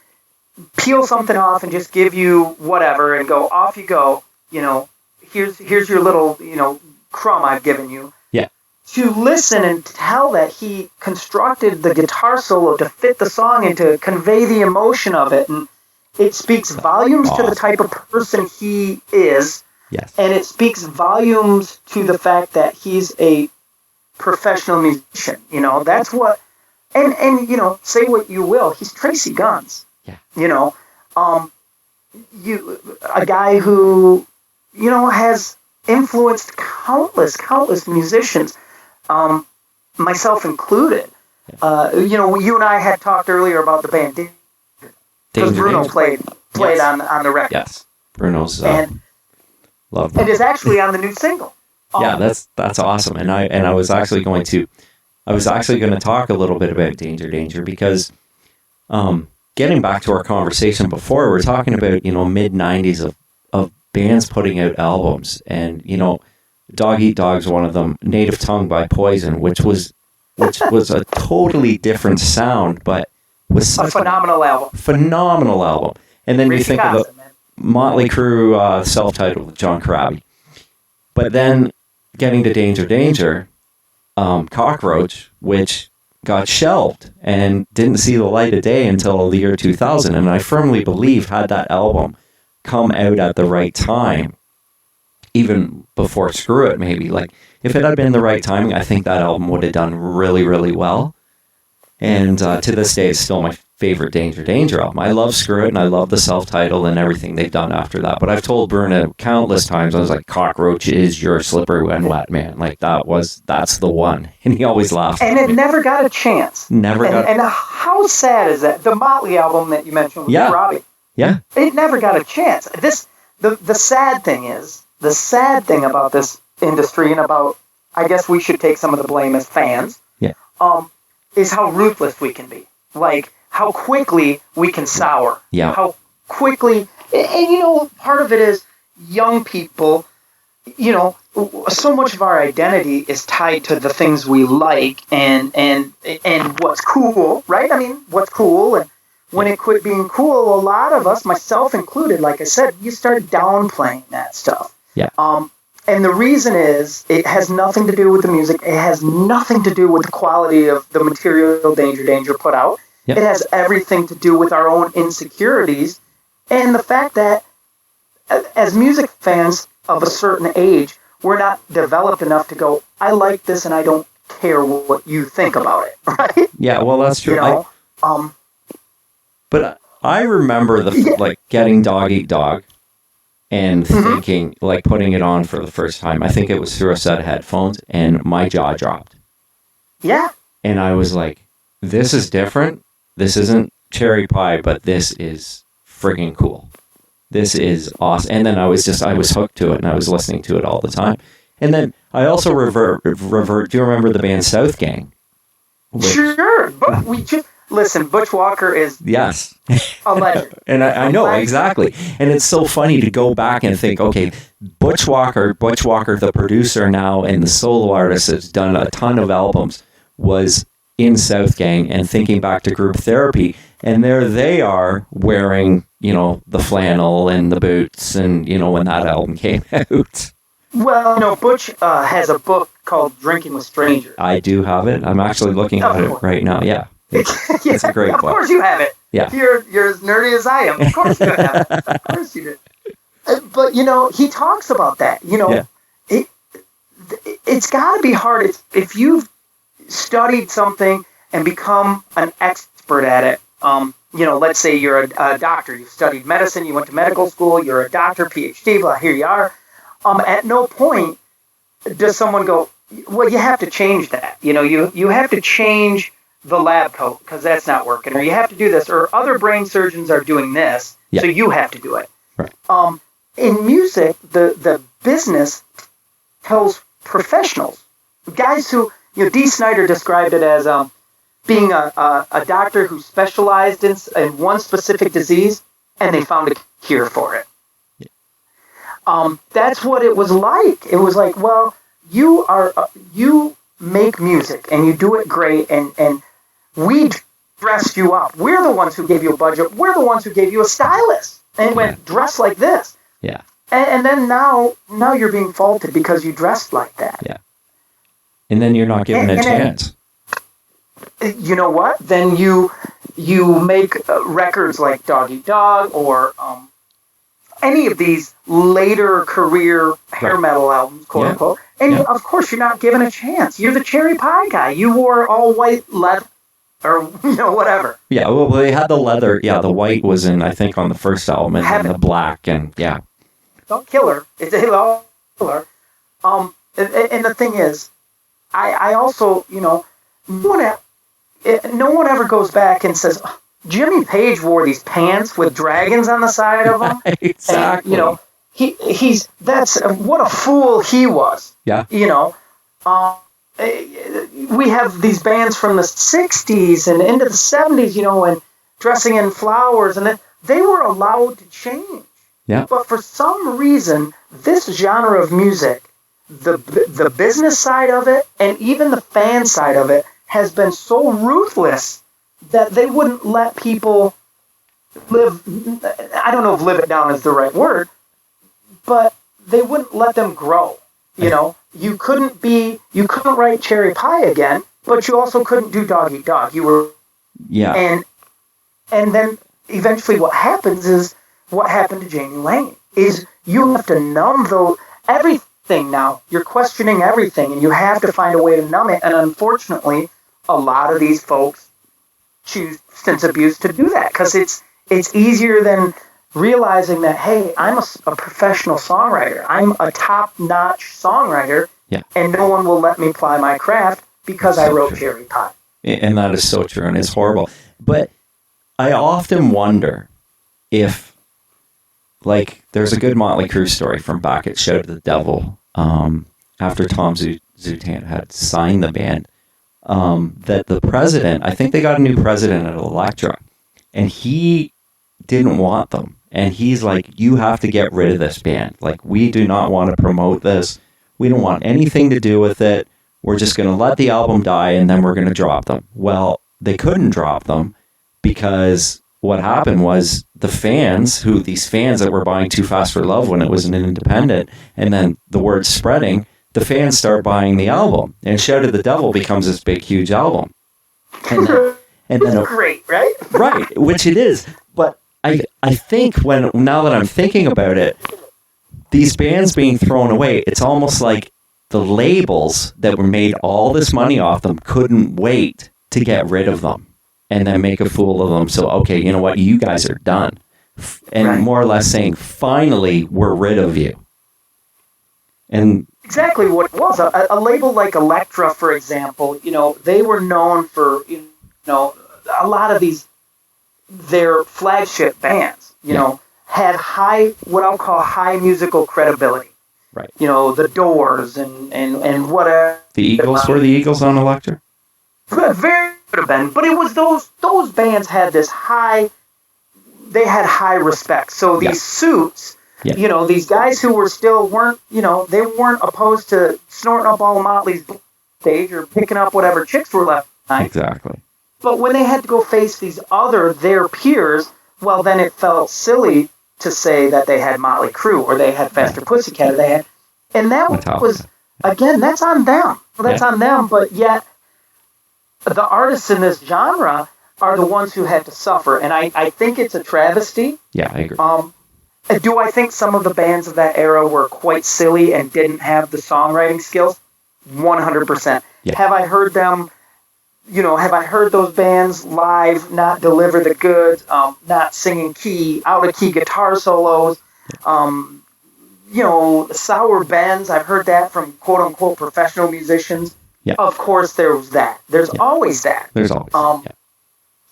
peel something off and just give you whatever and go, off you go, here's your little, crumb I've given you. Yeah. To listen and tell that he constructed the guitar solo to fit the song and to convey the emotion of it. And it speaks volumes to the type of person he is. Yes. And it speaks volumes to the fact that he's a professional musician. That's what, and say what you will, he's Tracy Guns. Yeah. A guy who, has influenced countless musicians, myself included. You and I had talked earlier about the band because Bruno played on the record. Yes, Bruno's love that. It is actually on the new single. Yeah, that's awesome. And I was actually going to talk a little bit about Danger because getting back to our conversation before, we're talking about, mid 90s of bands putting out albums, and Dog Eat Dog's one of them, Native Tongue by Poison, which was a totally different sound, but was such a phenomenal album. And then you think of the Motley Crue self-titled with John Corabi. But then getting to Danger Danger, Cockroach, which got shelved and didn't see the light of day until the year 2000. And I firmly believe had that album come out at the right time, even before Screw It, maybe, like, if it had been the right timing, I think that album would have done really, really well. And to this day, it's still my favorite Danger Danger album. I love Screw It, and I love the self-titled and everything they've done after that. But I've told Berna countless times, I was like, Cockroach is your Slippery When Wet, man. Like, that's the one. And he always laughs. And it never got a chance. And how sad is that? The Motley album that you mentioned with Robbie. Yeah. It never got a chance. The sad thing about this industry, and about, I guess we should take some of the blame as fans, is how ruthless we can be. Like, how quickly we can sour. Yeah. How quickly, and part of it is young people, so much of our identity is tied to the things we like and what's cool, right? I mean, what's cool, and when it quit being cool, a lot of us, myself included, like I said, you start downplaying that stuff. Yeah. And the reason is, it has nothing to do with the music. It has nothing to do with the quality of the material Danger Danger put out. Yep. It has everything to do with our own insecurities and the fact that as music fans of a certain age, we're not developed enough to go, I like this and I don't care what you think about it, right? Yeah, well, that's true. But I remember getting Dog Eat Dog and thinking, like, putting it on for the first time. I think it was through a set of headphones, and my jaw dropped. Yeah. And I was like, this is different. This isn't cherry pie, but this is friggin' cool. This is awesome. And then I was hooked to it, and I was listening to it all the time. And then I also revert. Do you remember the band South Gang? Sure. But listen, Butch Walker is a legend. And I know, exactly. And it's so funny to go back and think, okay, Butch Walker, the producer now and the solo artist, has done a ton of albums, was in South Gang, and thinking back to Group Therapy, and there they are wearing, the flannel and the boots, and, when that album came out. Well, Butch has a book called Drinking with Strangers. I do have it. I'm actually looking at it right now. Yeah. It's a great book. Of course you have it. Yeah. You're as nerdy as I am. Of course you have it. Of course you did. But, he talks about that. It's got to be hard. If you've studied something and become an expert at it, let's say you're a doctor. You've studied medicine. You went to medical school. You're a doctor, PhD. Well, here you are. At no point does someone go, well, you have to change that. You have to change the lab coat because that's not working, or you have to do this, or other brain surgeons are doing this, so you have to do it. Right. In music, the business tells professionals, guys who, Dee Snider described it as being a doctor who specialized in one specific disease, and they found a cure for it. That's what it was like. It was like, well, you make music and you do it great, and we dressed you up. We're the ones who gave you a budget. We're the ones who gave you a stylist and went dressed like this. Yeah. And then now you're being faulted because you dressed like that. Yeah. And then you're not given a chance. You know what? Then you make records like Dog Eat Dog or any of these later career hair metal albums, quote unquote. And of course, you're not given a chance. You're the cherry pie guy. You wore all white leather or, whatever. Yeah, well, they had the leather. Yeah, the white was in, I think, on the first album, and then the black, and Don't kill her. It's a killer. And the thing is, I also, no one ever goes back and says, Jimmy Page wore these pants with dragons on the side of them. Exactly. And, that's what a fool he was. Yeah. We have these bands from the 60s and into the 70s, and dressing in flowers, and then they were allowed to change. Yeah. But for some reason, this genre of music, the business side of it and even the fan side of it has been so ruthless that they wouldn't let people live. I don't know if live it down is the right word, but they wouldn't let them grow. You know, you couldn't write Cherry Pie again, but you also couldn't do Dog Eat Dog. You were, Yeah. and then eventually what happens is what happened to Janie Lane is you have to numb everything now. You're questioning everything, and you have to find a way to numb it. And unfortunately, a lot of these folks choose substance abuse to do that because it's easier than realizing that, hey, I'm a professional songwriter. I'm a top-notch songwriter, and no one will let me ply my craft because I wrote Cherry Pie. And that is so true, and it's horrible. But I often wonder if, like, there's a good Motley Crue story from back at Shout at the Devil, after Tom Zutaut had signed the band, that the president, I think they got a new president at Elektra, and he didn't want them. And he's like, you have to get rid of this band. Like, we do not want to promote this. We don't want anything to do with it. We're just going to let the album die, and then we're going to drop them. Well, they couldn't drop them because what happened was these fans that were buying Too Fast for Love when it was an independent, and then the word spreading, the fans start buying the album. And Shout at the Devil becomes this big, huge album. And then Great, right? Right, which it is. But I think now that I'm thinking about it, these bands being thrown away, it's almost like the labels that were made all this money off them couldn't wait to get rid of them and then make a fool of them. So, okay, you know what? You guys are done. And more or less saying, finally, we're rid of you. And exactly what it was. A label like Elektra, for example, you know, they were known for, you know, a lot of their flagship bands, you know, had what I'll call high musical credibility. Right. You know, the Doors and whatever. The Eagles, were the Eagles on Elektra? Very could have been, but it was those bands had this they had high respect. So these suits, you know, these guys who weren't opposed to snorting up all of Motley's stage or picking up whatever chicks were left behind. Exactly. But when they had to go face their peers, well, then it felt silly to say that they had Motley Crue or they had Faster Pussycat or and that was, again, that's on them. That's on them, but yet the artists in this genre are the ones who had to suffer, and I think it's a travesty. Yeah, I agree. Do I think some of the bands of that era were quite silly and didn't have the songwriting skills? 100%. Yeah. Have I heard them? You know, have I heard those bands live not deliver the goods, not singing out of key guitar solos, you know, sour bends? I've heard that from quote unquote professional musicians. Yeah. Of course, there was that. There's always that. There's always.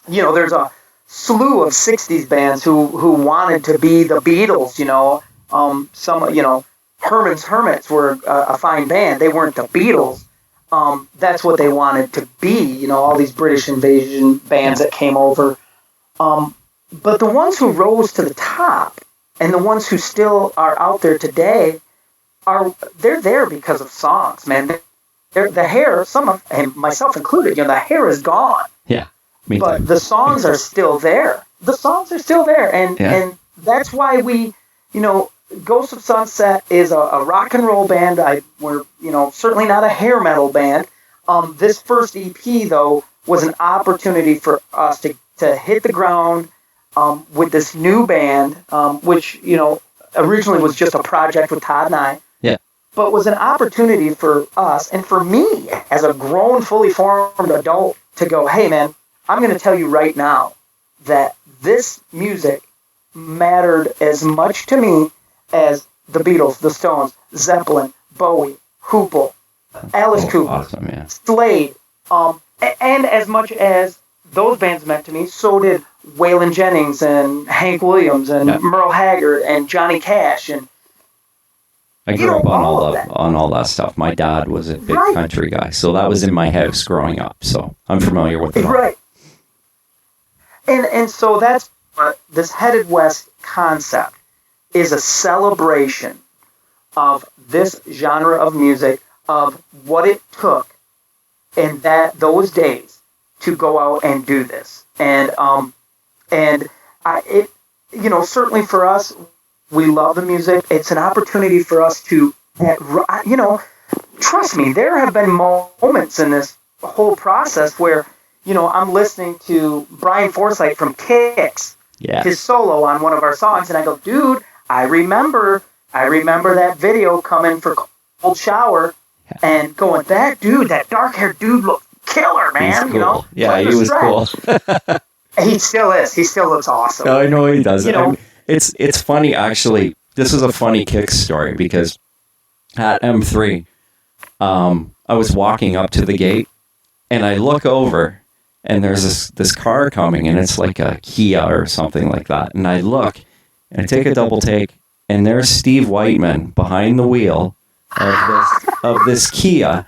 You know, there's a slew of '60s bands who wanted to be the Beatles. You know, Herman's Hermits were a fine band. They weren't the Beatles. That's what they wanted to be, you know, all these British invasion bands that came over. But the ones who rose to the top and the ones who still are out there today they're there because of songs, man. The hair, and myself included, you know, the hair is gone. Yeah. But the songs are still there. The songs are still there. And that's why we, you know, Ghosts of Sunset is a rock and roll band. We're, you know, certainly not a hair metal band. This first EP, though, was an opportunity for us to hit the ground with this new band, which, you know, originally was just a project with Todd and I. Yeah. But was an opportunity for us and for me as a grown, fully formed adult to go, hey, man, I'm going to tell you right now that this music mattered as much to me as the Beatles, the Stones, Zeppelin, Bowie, Hoople, Alice Cooper, awesome, yeah. Slade, and as much as those bands meant to me, so did Waylon Jennings and Hank Williams and Merle Haggard and Johnny Cash. And I grew up on all that stuff. My dad was a big country guy, so that was in my house growing up. So I'm familiar with it all. Right. And so that's this Headed West concept is a celebration of this genre of music, of what it took in those days to go out and do this. And you know, certainly for us, we love the music. It's an opportunity for us to you know, trust me, there have been moments in this whole process where, you know, I'm listening to Brian Forsythe from Kix, his solo on one of our songs, and I go, dude, I remember that video coming for Cold Shower and going, that dark-haired dude looked killer, man. He's cool. You know? Yeah, he was cool. He still is. He still looks awesome. I know he does. You know, I mean, it's funny, actually. This is a funny Kix story because at M3, I was walking up to the gate, and I look over, and there's this car coming, and it's like a Kia or something like that. And I look, and I take a double take, and there's Steve Whiteman behind the wheel of this Kia.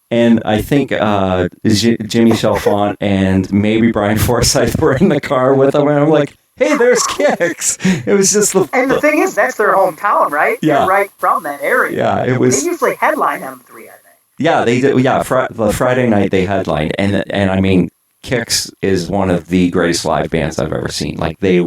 And I think Jimmy Chalfant and maybe Brian Forsythe were in the car with him, and I'm like, hey, there's Kix. It was just And the thing is, that's their hometown, right? Yeah. They're right from that area. Yeah, it was. They usually headline M3, I think. Yeah, they did. Yeah, the Friday night they headlined, and I mean, Kix is one of the greatest live bands I've ever seen. Like they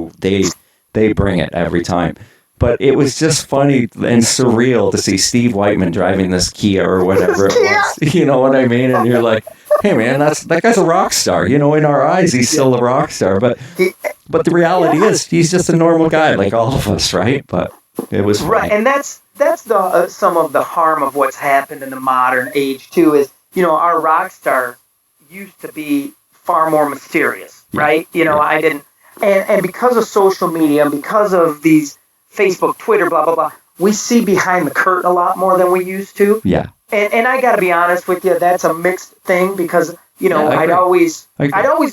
bring it every time. But it was just funny and surreal to see Steve Whiteman driving this Kia or whatever it was. You know what I mean? And you're like, hey man, that guy's a rock star. You know, in our eyes, he's still a rock star. But the reality is, he's just a normal guy like all of us, right? But it was funny. Right, and that's the some of the harm of what's happened in the modern age too. Is, you know, our rock stars used to be far more mysterious, right? You know, I didn't, and because of social media and because of these Facebook, Twitter, blah, blah, blah, we see behind the curtain a lot more than we used to. Yeah. And I got to be honest with you, that's a mixed thing because, you know, Yeah, I'd always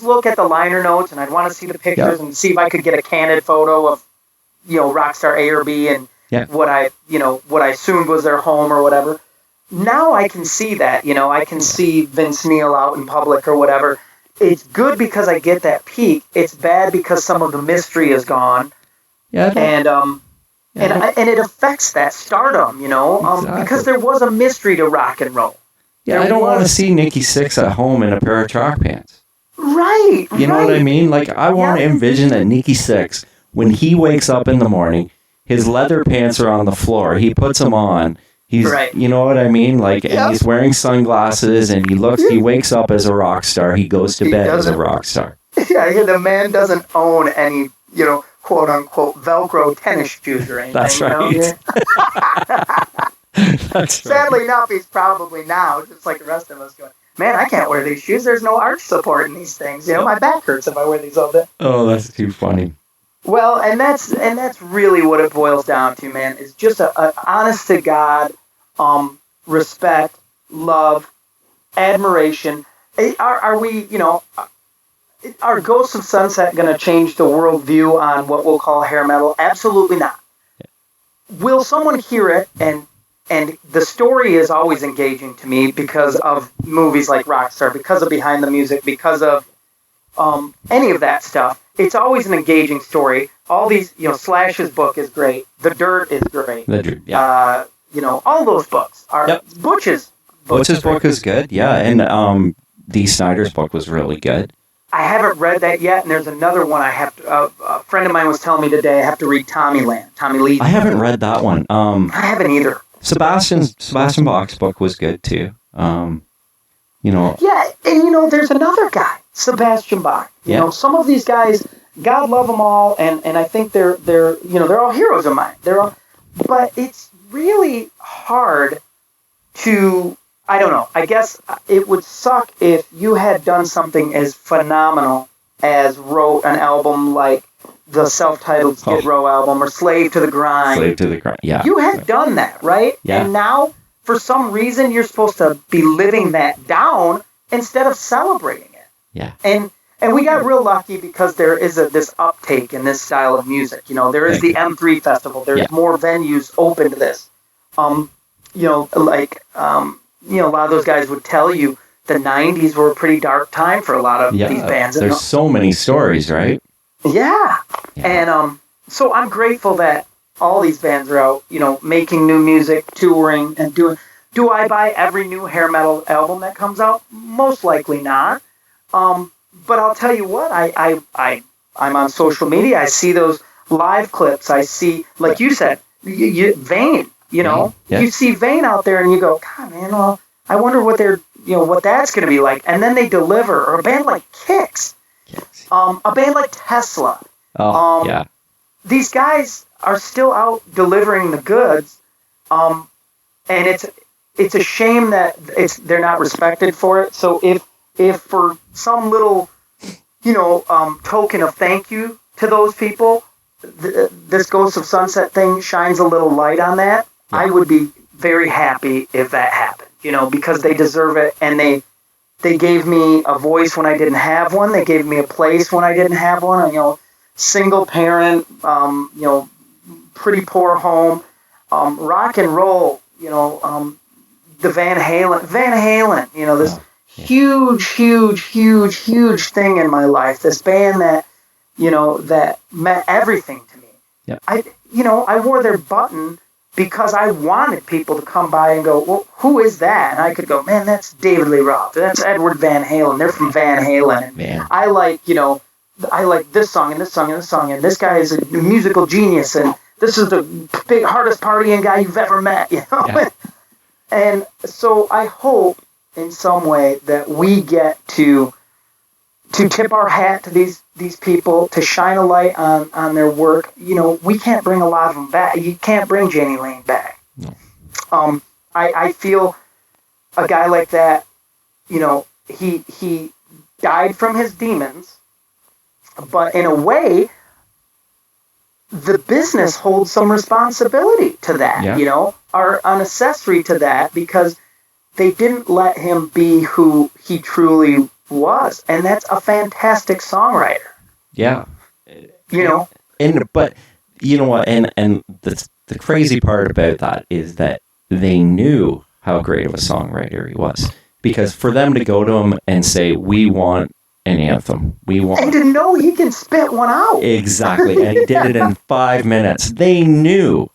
look at the liner notes and I'd want to see the pictures and see if I could get a candid photo of, you know, Rockstar A or B and what I assumed was their home or whatever. Now I can see that, you know, I can see Vince Neil out in public or whatever. It's good because I get that peek. It's bad because some of the mystery is gone. Yeah. And it affects that stardom, you know, Exactly. because there was a mystery to rock and roll. Yeah, I don't want to see Nikki Sixx at home in a pair of track pants. Right. You know what I mean? Like, I want to envision that Nikki Sixx, when he wakes up in the morning, his leather pants are on the floor. He puts them on. He's, you know what I mean? Like, and he's wearing sunglasses, and he wakes up as a rock star. He goes to bed as a rock star. Yeah, the man doesn't own any, you know, quote unquote Velcro tennis shoes or anything. That's right. You know? That's Sadly enough, he's probably now, just like the rest of us, going, man, I can't wear these shoes. There's no arch support in these things. You know, my back hurts if I wear these all day. Oh, that's too funny. Well, and that's really what it boils down to, man. Is just a honest to God, respect, love, admiration. Are we, you know, are Ghosts of Sunset going to change the worldview on what we'll call hair metal? Absolutely not. Will someone hear it and the story is always engaging to me because of movies like Rockstar, because of Behind the Music, because of any of that stuff. It's always an engaging story. All these, you know, Slash's book is great. The Dirt is great. You know, all those books are Butch's book is good. Yeah, and Dee Snider's book was really good. I haven't read that yet, and there's another one I have to, a friend of mine was telling me today I have to read Tommy Lee. I haven't read that one. I haven't either. Sebastian Bach's book was good too. You know. Yeah, and you know, there's another guy, Sebastian Bach. You know, some of these guys, God love them all, and I think they're you know, they're all heroes of mine. But it's really hard to, I don't know, I guess it would suck if you had done something as phenomenal as wrote an album like the self-titled Skid Row album or Slave to the Grind. Yeah. You had done that, right? Yeah. And now, for some reason, you're supposed to be living that down instead of celebrating it. Yeah. And we got real lucky because there is this uptake in this style of music. You know, there is the M3 Festival. There's more venues open to this. You know, like, you know, a lot of those guys would tell you the 90s were a pretty dark time for a lot of these bands. There's so many stories, right? Yeah. And so I'm grateful that all these bands are out, you know, making new music, touring, and doing. Do I buy every new hair metal album that comes out? Most likely not. But I'll tell you what, I'm on social media. I see those live clips. I see, like you said, Vane. You know, Yeah. you see Vane out there and you go, God, man, well, I wonder what what that's going to be like. And then they deliver. Or a band like Kix, Yes. a band like Tesla. Oh, yeah. These guys are still out delivering the goods, and it's a shame that they're not respected for it. So if for some little token of thank you to those people, this Ghosts of Sunset thing shines a little light on that. Yeah. I would be very happy if that happened, because they deserve it, and they gave me a voice when I didn't have one. They gave me a place when I didn't have one. Single parent, pretty poor home, rock and roll, the Van Halen, this huge thing in my life. This band that, that meant everything to me. Yeah. I wore their button because I wanted people to come by and go, well, who is that? And I could go, man, that's David Lee Roth. That's Edward Van Halen. They're from Van Halen. Man. I like this song and this song and this song, and this guy is a musical genius, and this is the hardest partying guy you've ever met, Yeah. And so I hope in some way that we get to tip our hat to these people, to shine a light on their work. We can't bring a lot of them back. You can't bring Jani Lane back. No. I feel a guy like that, he died from his demons, but in a way, the business holds some responsibility to that, Yeah. are an accessory to that, because they didn't let him be who he truly was. And that's a fantastic songwriter, Yeah. But you know what? And the crazy part about that is that they knew how great of a songwriter he was. Because for them to go to him and say, we want an anthem, and to know he can spit one out. Exactly. And he did it in 5 minutes. They knew.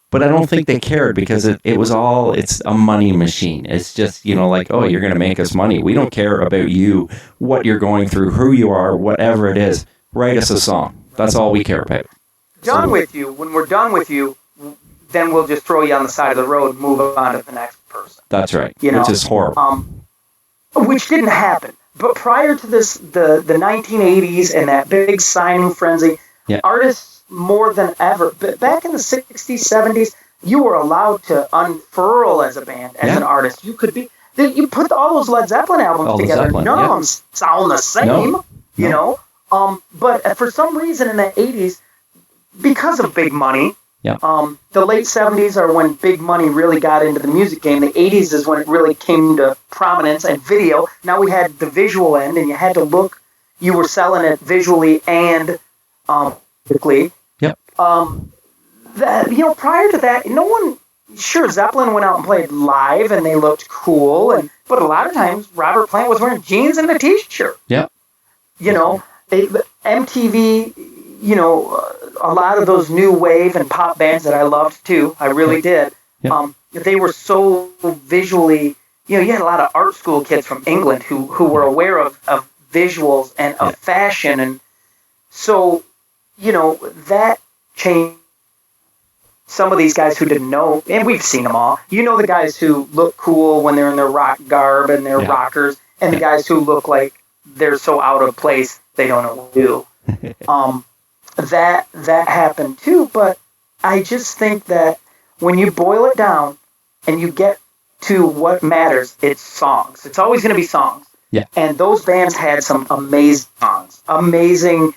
But I don't think they cared, because it's a money machine. It's just, oh, you're going to make us money. We don't care about you, what you're going through, who you are, whatever it is. Write us a song. That's all we care about. Done with you. When we're done with you, then we'll just throw you on the side of the road and move on to the next person. That's right. Which is horrible. Which didn't happen. But prior to this, the 1980s and that big signing frenzy, Yeah. artists more than ever. But back in the 60s, 70s, you were allowed to unfurl as a band, as an artist. You could be. You put all those Led Zeppelin albums together. None of them sound the same, But for some reason in the 80s, because of big money, the late 70s are when big money really got into the music game. The 80s is when it really came to prominence, and video. Now we had the visual end, and you had to look. You were selling it visually and physically. Yep. Prior to that, no one. Sure, Zeppelin went out and played live, and they looked cool, but a lot of times Robert Plant was wearing jeans and a T-shirt. Yeah. MTV. A lot of those new wave and pop bands that I loved too. I really did. Yeah. They were so visually. You had a lot of art school kids from England who were aware of visuals and of fashion, and so that changed. Some of these guys who didn't know, and we've seen them all. The guys who look cool when they're in their rock garb and their rockers, and the guys who look like they're so out of place they don't know what to do. That happened too, but I just think that when you boil it down and you get to what matters, it's songs. It's always going to be songs. Yeah. And those bands had some amazing songs. Amazing,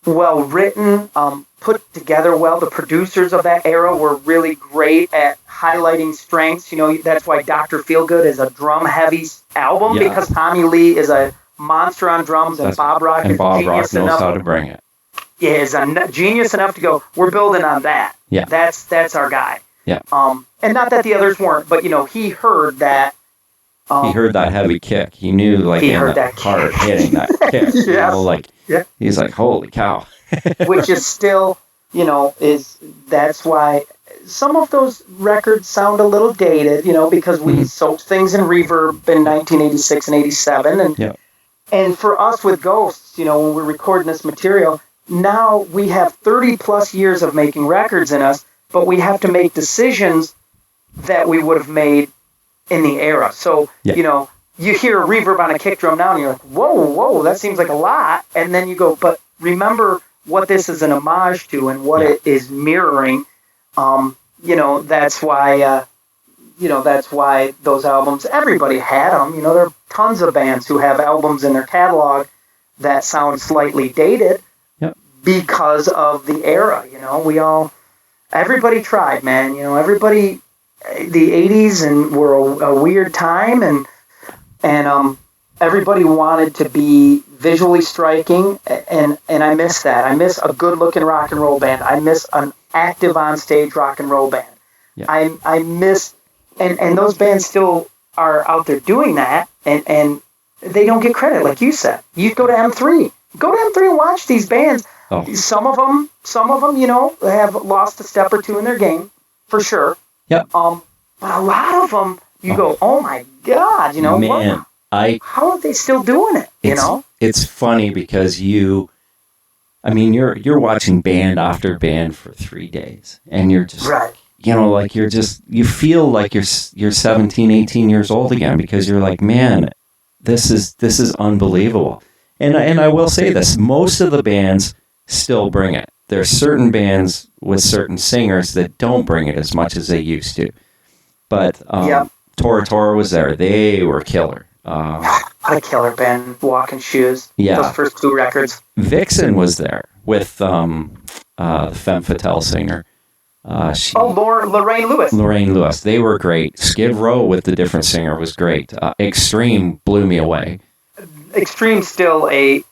well-written, put together well. The producers of that era were really great at highlighting strengths. That's why Dr. Feelgood is a drum-heavy album, because Tommy Lee is a monster on drums, and Bob Rock is genius enough. knows how to bring it. Is genius enough to go, we're building on that. Yeah. That's our guy. Yeah. And not that the others weren't, but he heard that. He heard that heavy kick. He knew, he heard that hard hitting that kick. Yes. He's like, holy cow. Which is still, that's why some of those records sound a little dated, because we soaked things in reverb in 1986 and 87. And for us with Ghosts, when we're recording this material, now we have 30 plus years of making records in us. but we have to make decisions that we would have made in the era. So, Yeah. you know, you hear a reverb on a kick drum now and you're like, whoa, that seems like a lot. And then you go, but remember what this is an homage to and what it is mirroring. You know, that's why those albums, everybody had them. You know, there are tons of bands who have albums in their catalog that sound slightly dated because of the era. You know, everybody tried, man. You know, the 80s and were a weird time, and everybody wanted to be visually striking, and I miss that. I miss a good-looking rock and roll band. I miss an active on-stage rock and roll band. Yeah. I miss, and those bands still are out there doing that, and they don't get credit, like you said. You go to M3. Go to M3 and watch these bands. Oh. Some of them, you know, have lost a step or two in their game, for sure. Yep. But a lot of them, you go, oh my God, you know, Man, how are they still doing it? You know, it's funny because you're watching band after band for 3 days, and you're just, right. you know, like you feel like you're 17, 18 years old again, because you're like, man, this is unbelievable. And I will say this, most of the bands still bring it. There's certain bands with certain singers that don't bring it as much as they used to. But Tora Tora was there. They were killer. What a killer band, Walking Shoes. Yeah. Those first 2 records. Vixen was there with the Femme Fatale singer. Lorraine Lewis. Lorraine Lewis. They were great. Skid Row with the different singer was great. Extreme blew me away. Extreme's still a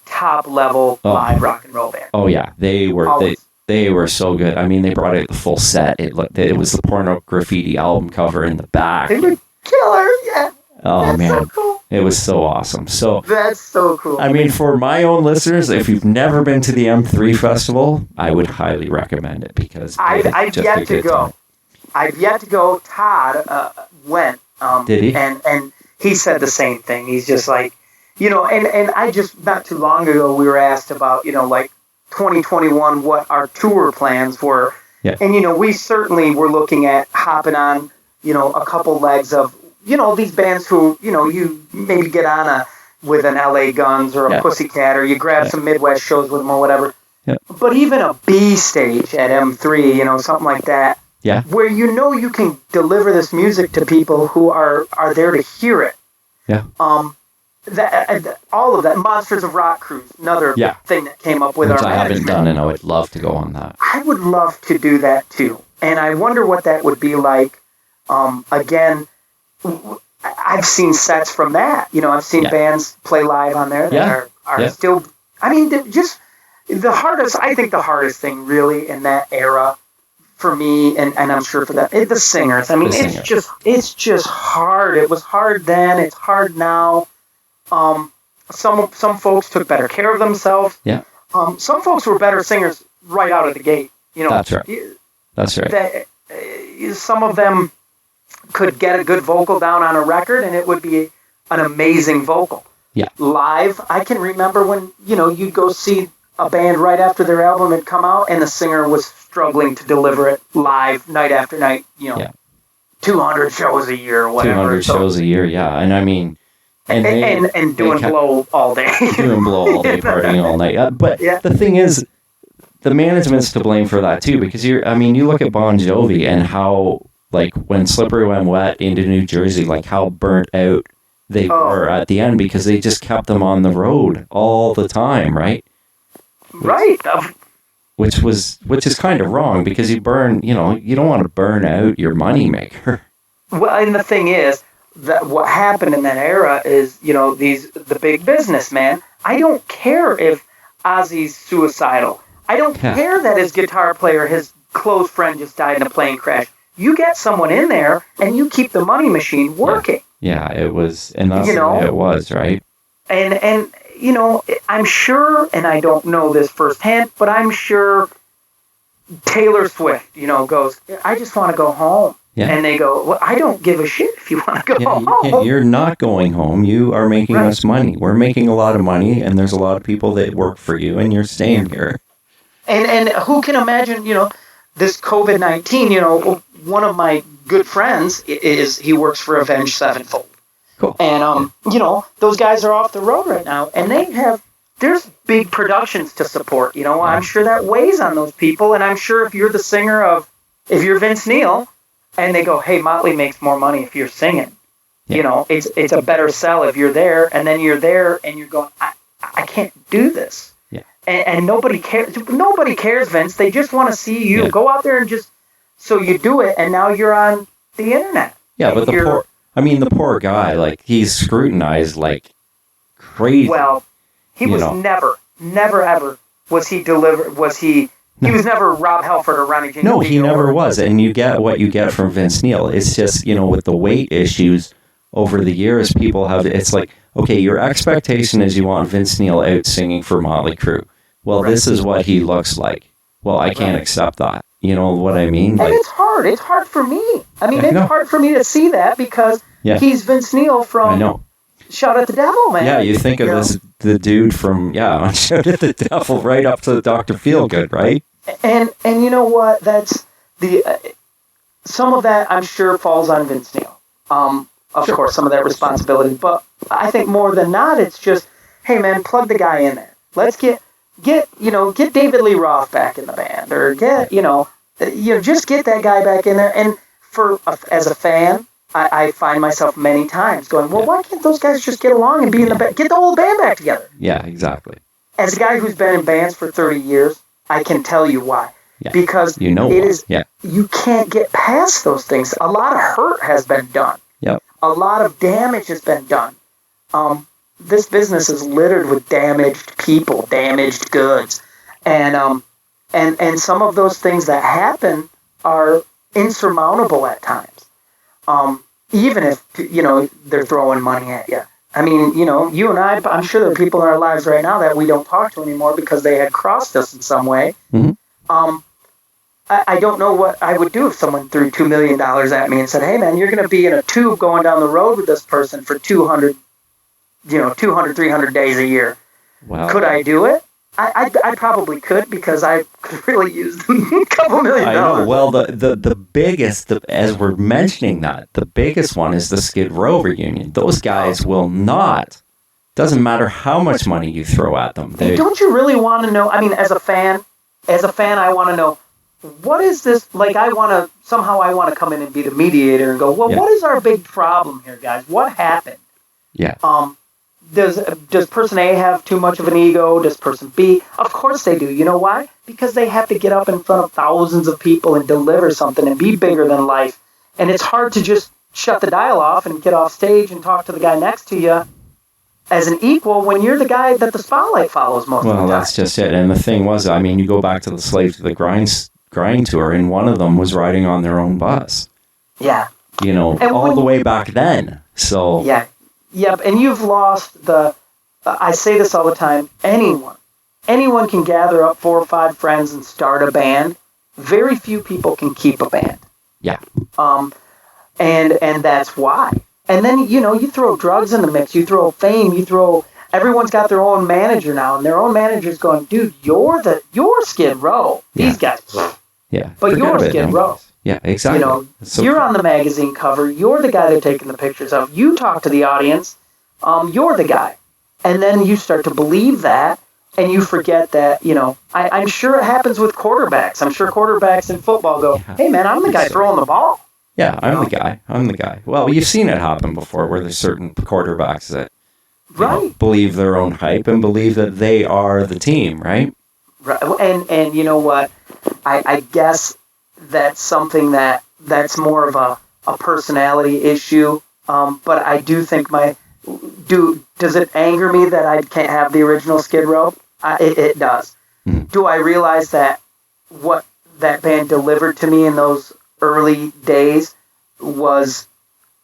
top level live rock and roll band. Oh yeah, they were Always. they were so good. I mean, they brought out the full set. It was the Porno Graffiti album cover in the back. They were killer, yeah. Oh That's man, so cool. it was so awesome. So That's so cool. I mean, for my own listeners, if you've never been to the M3 Festival, I would highly recommend it, because I've just yet a to good go. time. I've yet to go. Todd went. Did he? And he said the same thing. He's just like, you know, and I just, not too long ago, we were asked about, you know, like 2021, what our tour plans were. Yeah. And, you know, we certainly were looking at hopping on, you know, a couple legs of, you know, these bands who, you know, you maybe get on with an LA Guns or a Pussycat, or you grab some Midwest shows with them or whatever. Yeah. But even a B stage at M3, you know, something like that, Yeah. where you know you can deliver this music to people who are there to hear it. Yeah. All of that. Monsters of Rock Cruise, another thing that came up with Which our I haven't management. done, and I would love to go on that. I would love to do that too. And I wonder what that would be like. Again, I've seen sets from that. You know, I've seen bands play live on there that are still, I mean, just the hardest, I think the hardest thing really in that era for me, and I'm sure for that, the singers. I mean, it's just hard. It was hard then. It's hard now. Some folks took better care of themselves. Yeah. Some folks were better singers right out of the gate. You know, That's right. That's right. Some of them could get a good vocal down on a record, and it would be an amazing vocal. Yeah. Live, I can remember when, you know, you'd go see a band right after their album had come out, and the singer was struggling to deliver it live night after night, you know, 200 shows a year or whatever. 200 shows a year, yeah. And I mean... And doing blow all day. Doing blow all day, partying all night. But the thing is, the management's to blame for that too, because you look at Bon Jovi and how, like, when Slippery When Wet into New Jersey, like how burnt out they were at the end, because they just kept them on the road all the time, right? Right. Which is kind of wrong, because you don't want to burn out your moneymaker. Well, and the thing is, that what happened in that era is, you know, the big businessman. I don't care if Ozzy's suicidal. I don't care that his guitar player, his close friend, just died in a plane crash. You get someone in there and you keep the money machine working. Yeah, it was, and that's the way it was, right? And you know, I'm sure, and I don't know this firsthand, but I'm sure Taylor Swift, you know, goes, I just want to go home. Yeah. And they go, well, I don't give a shit if you want to go home. You're not going home. You are making us money. We're making a lot of money, and there's a lot of people that work for you, and you're staying here. And who can imagine, you know, this COVID-19, one of my good friends he works for Avenged Sevenfold. Cool. And, those guys are off the road right now, and there's big productions to support, I'm sure that weighs on those people, and I'm sure if you're the singer if you're Vince Neil, and they go, hey, Motley makes more money if you're singing, it's a better sell if you're there, and then you're there, and you're going, I can't do this. Yeah. And nobody cares. Nobody cares, Vince. They just want to see you. Go out there and so you do it, and now you're on the internet. Yeah, but the poor guy, like, he's scrutinized like crazy. Well, he was never, ever was he was never Rob Halford or Ronnie James. No, he never was. And you get what you get from Vince Neil. It's just, with the weight issues over the years, it's like, okay, your expectation is you want Vince Neil out singing for Motley Crue. Well, This is what he looks like. Well, I can't accept that. You know what I mean? Like, and it's hard. It's hard for me. I mean, it's hard for me to see that because he's Vince Neil from... I know. Shout at the Devil, man. Yeah, you think of the dude from Shout at the Devil right up to Dr. Feelgood, right? And you know what? That's some of that I'm sure falls on Vince Neil. Of course, some of that responsibility, but I think more than not, it's just, hey man, plug the guy in there. Let's get David Lee Roth back in the band, or just get that guy back in there. And as a fan, I find myself many times going, well, why can't those guys just get along and be in the band? Get the whole band back together. Yeah, exactly. As a guy who's been in bands for 30 years, I can tell you why. Yeah. Because you can't get past those things. A lot of hurt has been done. Yep. A lot of damage has been done. This business is littered with damaged people, damaged goods. And some of those things that happen are insurmountable at times. Even if, they're throwing money at you. I mean, you and I'm sure there are people in our lives right now that we don't talk to anymore because they had crossed us in some way. Mm-hmm. I don't know what I would do if someone threw $2 million at me and said, hey man, you're going to be in a tube going down the road with this person for 200, 300 days a year. Wow. Could I do it? I probably could, because I could really use a couple $1 million. I know. Well, the biggest, as we're mentioning that, the biggest one is the Skid Row reunion. Those guys will not. Doesn't matter how much money you throw at them. Don't you really want to know? I mean, as a fan, I want to know, what is this? Like, I want to come in and be the mediator and go, well, what is our big problem here, guys? What happened? Yeah. Does person A have too much of an ego? Does person B? Of course they do. You know why? Because they have to get up in front of thousands of people and deliver something and be bigger than life. And it's hard to just shut the dial off and get off stage and talk to the guy next to you as an equal when you're the guy that the spotlight follows most of the time. Well, that's just it. And the thing was, I mean, you go back to the Slave to the Grind tour, and one of them was riding on their own bus. Yeah. All the way back then. So... Yeah. Yep, and you've lost I say this all the time, anyone can gather up 4 or 5 friends and start a band. Very few people can keep a band. Yeah. And that's why. And then, you throw drugs in the mix, you throw fame, everyone's got their own manager now, and their own manager's going, dude, you're Skid Row. These guys. Yeah. But you're Skid Row. Yeah, exactly. You're on the magazine cover. You're the guy they're taking the pictures of. You talk to the audience. You're the guy. And then you start to believe that, and you forget that, I'm sure it happens with quarterbacks. I'm sure quarterbacks in football go, hey, man, I'm the guy throwing the ball. Yeah, I'm the guy. Well, you've seen it happen before where there's certain quarterbacks that believe their own hype and believe that they are the team, right? Right. And you know what? I guess that's something that's more of a personality issue. But I do think does it anger me that I can't have the original Skid Row? It does. Mm-hmm. Do I realize that what that band delivered to me in those early days was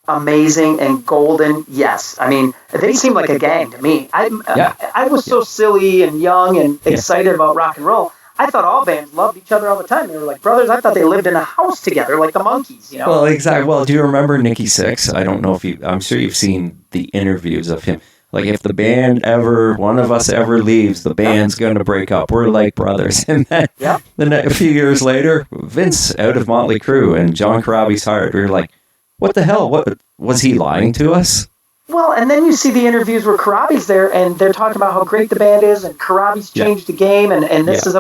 amazing and golden? Yes. I mean, they seemed like a gang to me. I was so silly and young and excited about rock and roll. I thought all bands loved each other all the time. They were like brothers. I thought they lived in a house together, like the Monkees, Well, exactly. Well, do you remember Nikki Sixx? I don't know if I'm sure you've seen the interviews of him. Like if the band one of us ever leaves, the band's going to break up. We're like brothers. And then a few years later, Vince out of Motley Crue and John Corabi's hired. We were like, what the hell? What was he lying to us? Well, and then you see the interviews where Corabi's there, and they're talking about how great the band is, and Corabi's changed the game, and this is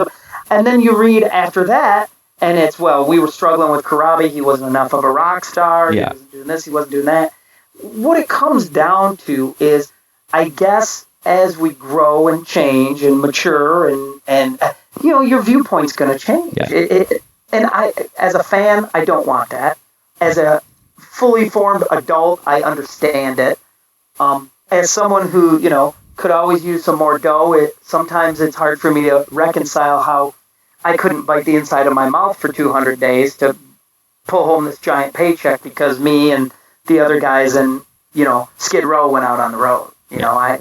and then you read after that, and it's, well, we were struggling with Corabi. He wasn't enough of a rock star. He wasn't doing this. He wasn't doing that. What it comes down to is, I guess, as we grow and change and mature, and your viewpoint's going to change. Yeah. And I, as a fan, I don't want that. As a fully formed adult, I understand it. As someone who, could always use some more dough, sometimes it's hard for me to reconcile how I couldn't bite the inside of my mouth for 200 days to pull home this giant paycheck because me and the other guys in, Skid Row went out on the road. I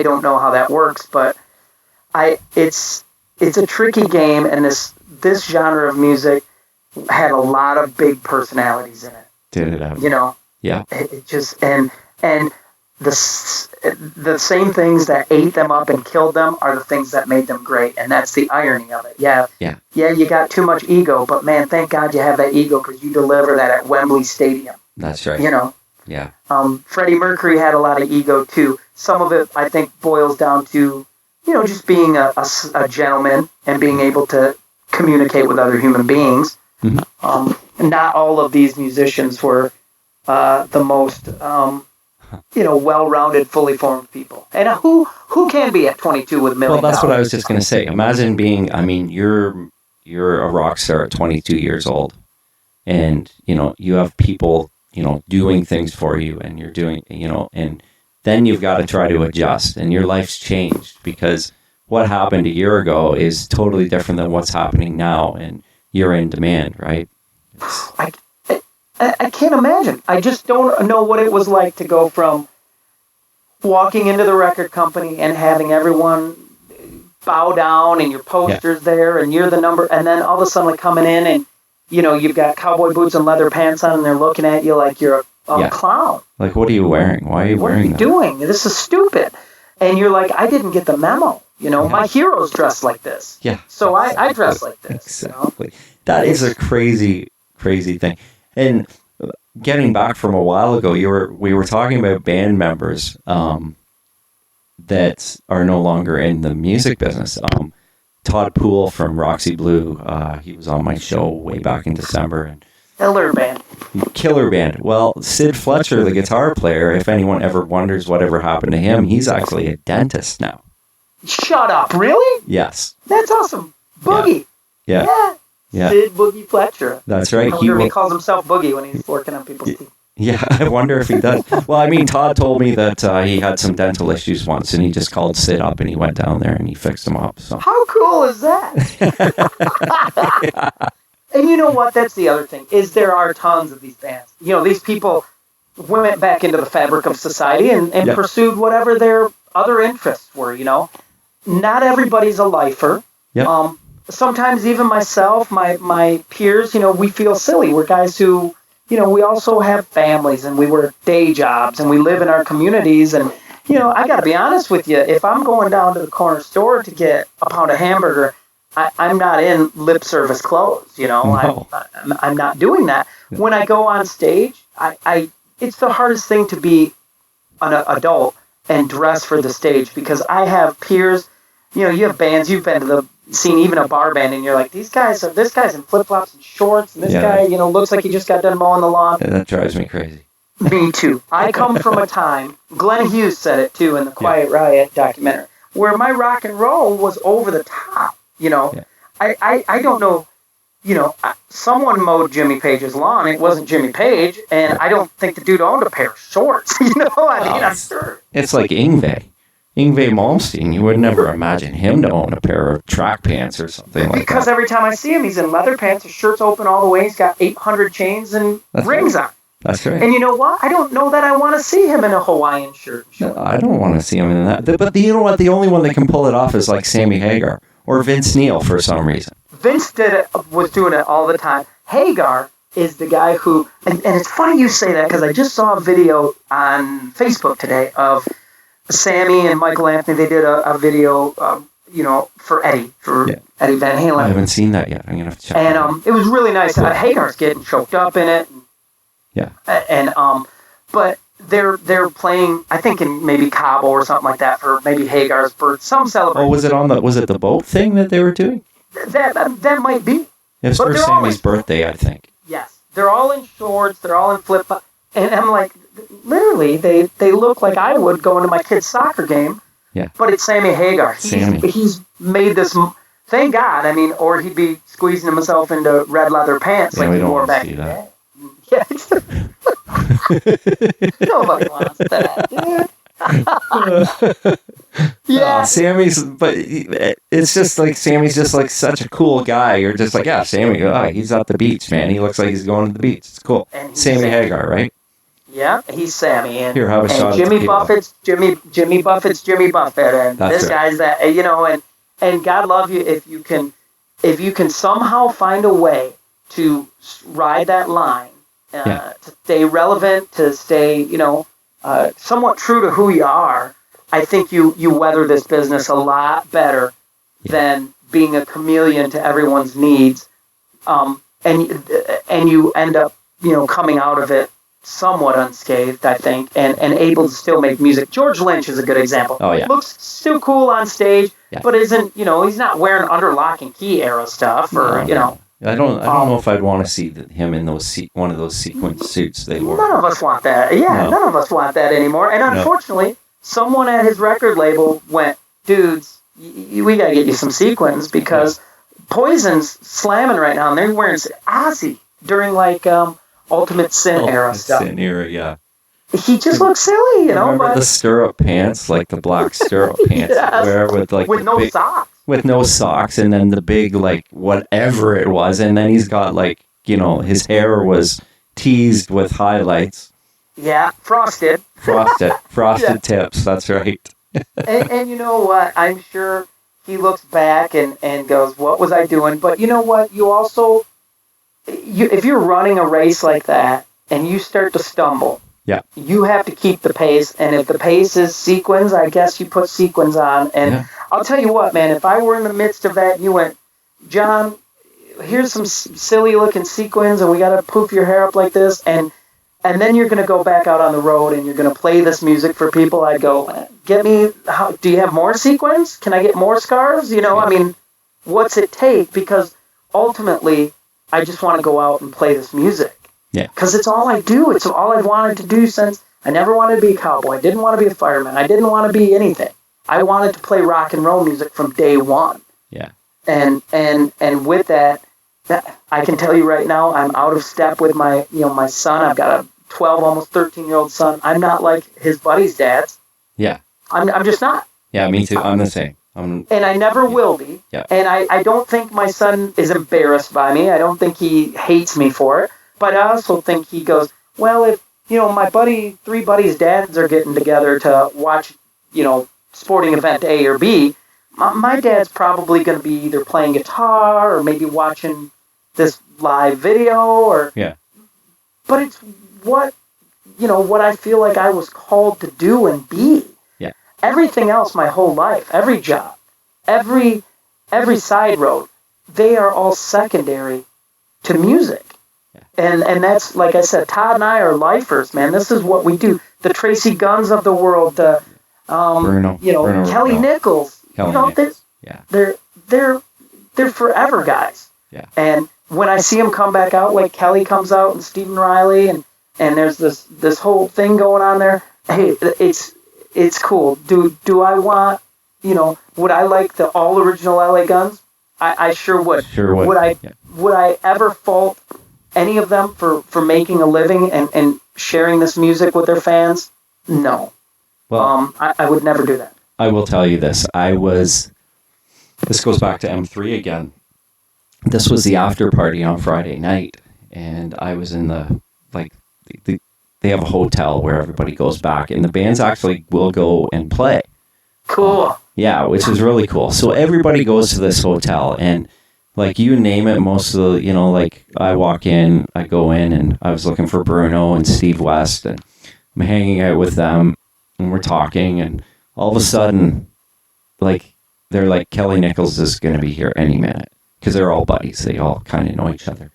don't know how that works, but it's a tricky game, and this genre of music had a lot of big personalities in it. Did it have? Yeah. It just and the same things that ate them up and killed them are the things that made them great, and that's the irony of it. Yeah. You got too much ego, but man, thank God you have that ego because you deliver that at Wembley Stadium. That's right. Yeah. Freddie Mercury had a lot of ego too. Some of it, I think, boils down to, just being a gentleman and being able to communicate with other human beings. Mm-hmm. Not all of these musicians were the most, well-rounded, fully formed people. And who can be at 22 with $1 million? Well, that's what I was just going to say. Imagine being, you're a rock star at 22 years old, and you have people doing things for you, and you're doing, and then you've got to try to adjust, and your life's changed because what happened a year ago is totally different than what's happening now, and you're in demand, right? I can't imagine. I just don't know what it was like to go from walking into the record company and having everyone bow down and your posters there and you're the number, and then all of a sudden coming in and you've got cowboy boots and leather pants on, and they're looking at you like you're a clown. Like, what are you wearing? Why are you wearing that? What are you doing? This is stupid. And you're like, I didn't get the memo. My heroes dress like this. Yeah. So I dress like this. Exactly. That is a crazy, crazy thing. And getting back from a while ago, we were talking about band members that are no longer in the music business. Todd Poole from Roxy Blue, he was on my show way back in December. And Killer band. Well, Sid Fletcher, the guitar player, if anyone ever wonders whatever happened to him, he's actually a dentist now. Shut up. Really? Yes. That's awesome. Boogie. Yeah. Sid Boogie Fletcher. That's right. I wonder if he calls himself Boogie when he's working on people's teeth. Yeah, I wonder if he does. Well, Todd told me that he had some dental issues once, and he just called Sid up, and he went down there, and he fixed them up. So. How cool is that? And you know what? That's the other thing, is there are tons of these bands. These people went back into the fabric of society and pursued whatever their other interests were, Not everybody's a lifer. Yep. Sometimes even myself, my peers, we feel silly. We're guys who... we also have families and we work day jobs and we live in our communities. And, I got to be honest with you. If I'm going down to the corner store to get a pound of hamburger, I'm not in lip service clothes. No. I'm not doing that. When I go on stage, it's the hardest thing to be an adult and dress for the stage because I have peers. You have bands. You've been to the scene, even a bar band, and you're like, this guy's in flip-flops and shorts, and this guy, looks like he just got done mowing the lawn. Yeah, that drives me crazy. Me too. I come from a time, Glenn Hughes said it too in the Quiet Riot documentary, where my rock and roll was over the top. I don't know, someone mowed Jimmy Page's lawn. It wasn't Jimmy Page, and I don't think the dude owned a pair of shorts. I'm sure. It's like Yngwie Malmsteen. You would never imagine him to own a pair of track pants or something like that. Because every time I see him, he's in leather pants, his shirt's open all the way, he's got 800 chains and rings on. That's right. And you know what? I don't know that I want to see him in a Hawaiian shirt. No, I don't want to see him in that. But you know what? The only one that can pull it off is like Sammy Hagar or Vince Neil for some reason. Vince was doing it all the time. Hagar is the guy who, and it's funny you say that because I just saw a video on Facebook today of Sammy and Michael Anthony, they did a video, for Eddie Eddie Van Halen. I haven't seen that yet. I'm gonna have to check. And it was really nice. Cool. Hagar's getting choked up in it. Yeah. And but they're playing, I think, in maybe Cabo or something like that for maybe Hagar's birth, some celebration. Oh, was it the boat thing that they were doing? That might be. It was for Sammy's birthday, I think. Yes, they're all in shorts. They're all in flip flops, and I'm like, literally, they look like I would go into my kid's soccer game. Yeah. But it's Sammy Hagar. He's made this. Thank God. I mean, or he'd be squeezing himself into red leather pants like he wore back in the day. Yeah. Nobody wants that, dude. Yeah. But it's just like Sammy's just like such a cool guy. You're just like, yeah, Sammy, he's at the beach, man. He looks like he's going to the beach. It's cool. Sammy Hagar, right? Yeah, he's Sammy. And, here, have a shot. Jimmy Buffett's Jimmy Buffett, and that's this guy's that, and God love you if you can somehow find a way to ride that line, to stay relevant, to stay, somewhat true to who you are. I think you weather this business a lot better than being a chameleon to everyone's needs, and you end up, coming out of it somewhat unscathed, I think, and able to still make music. George Lynch is a good example. Oh, yeah. Looks still cool on stage, but isn't, he's not wearing under lock and key era stuff, or, I don't know if I'd want to see him in one of those sequin suits they wore. None of us want that. Yeah, none of us want that anymore. And unfortunately, someone at his record label went, dudes, we got to get you some sequins, because Poison's slamming right now, and they're wearing Ozzy during, like, Ultimate Sin era stuff. Sin era, yeah. He just looks silly, Remember the stirrup pants, like the black stirrup pants, with no socks. With no socks, and then the big, like, whatever it was, and then he's got, like, his hair was teased with highlights. Yeah, frosted tips. That's right. and you know what? I'm sure he looks back and goes, "What was I doing?" But you know what? You also, if you're running a race like that and you start to stumble, you have to keep the pace. And if the pace is sequins, I guess you put sequins on. And I'll tell you what, man. If I were in the midst of that, and you went, John, here's some silly looking sequins, and we got to poof your hair up like this, and then you're going to go back out on the road and you're going to play this music for people. I'd go, do you have more sequins? Can I get more scarves? I mean, what's it take? Because ultimately, I just want to go out and play this music. Yeah. Because it's all I do. It's all I've wanted to do since I never wanted to be a cowboy. I didn't want to be a fireman. I didn't want to be anything. I wanted to play rock and roll music from day one. Yeah. And with that, I can tell you right now, I'm out of step with my son. I've got a 12, almost 13-year-old son. I'm not like his buddies' dads. Yeah. I'm just not. Yeah, me too. I'm the same. And I never will be. Yeah. And I don't think my son is embarrassed by me. I don't think he hates me for it. But I also think he goes, well, if, my three buddies' dads are getting together to watch, sporting event A or B, my dad's probably going to be either playing guitar or maybe watching this live video or... Yeah. But it's what I feel like I was called to do and be. Yeah. Everything else my whole life, every job, every side road, they are all secondary to music. Yeah. And that's, like I said, Todd and I are lifers, man. This is what we do. The Tracy Guns of the world, Bruno, Kelly Nichols. Nichols. They're forever guys. Yeah. And when I see them come back out, like Kelly comes out and Stephen Riley, and there's this whole thing going on there. Hey, it's cool. Do I want, would I like the all original LA Guns? I sure would. Sure would. Would I ever fault any of them for making a living and sharing this music with their fans? No. Well, I would never do that. I will tell you this. This goes back to M3 again. This was the after party on Friday night, and I was in they have a hotel where everybody goes back, and the bands actually will go and play. Cool. Yeah, which is really cool. So everybody goes to this hotel, and like you name it, most of the, like I go in, and I was looking for Bruno and Steve West, and I'm hanging out with them, and we're talking, and all of a sudden, like, they're like, Kelly Nichols is going to be here any minute, because they're all buddies. They all kind of know each other.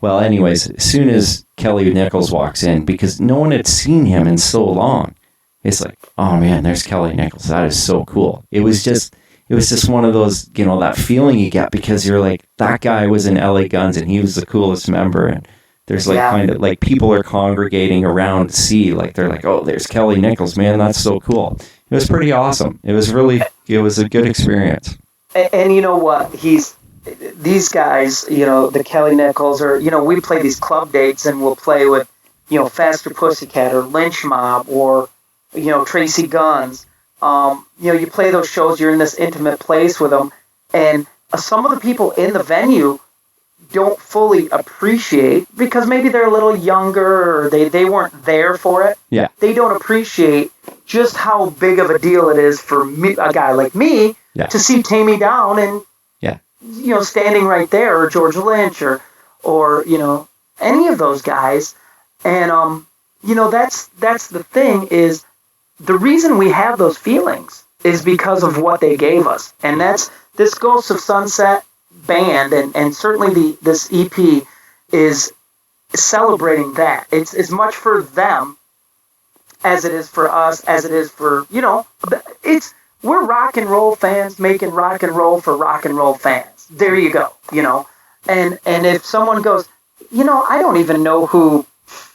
Well, anyways, as soon as Kelly Nichols walks in, because no one had seen him in so long, it's like, oh man, there's Kelly Nichols. That is so cool. It was just one of those, you know, that feeling you get, because you're like, that guy was in LA Guns and he was the coolest member. And there's like kind of like people are congregating around to see, like, they're like, oh, there's Kelly Nichols, man. That's so cool. It was pretty awesome. It was a good experience. And you know what? These guys, you know, the Kelly Nichols, or, you know, we play these club dates and we'll play with, you know, Faster Pussycat or Lynch Mob or, you know, Tracy Guns. You know, you play those shows, you're in this intimate place with them, and some of the people in the venue don't fully appreciate, because maybe they're a little younger or they weren't there for it. Yeah. They don't appreciate just how big of a deal it is for me, a guy like me, to see Tammy Down and, you know, standing right there, or George Lynch, or you know, any of those guys. And you know, that's the thing, is the reason we have those feelings is because of what they gave us. And that's this Ghosts of Sunset band, and certainly this EP is celebrating that. It's as much for them as it is for us, as it is for, you know, we're rock and roll fans making rock and roll for rock and roll fans. There you go, you know. And if someone goes, you know, I don't even know who,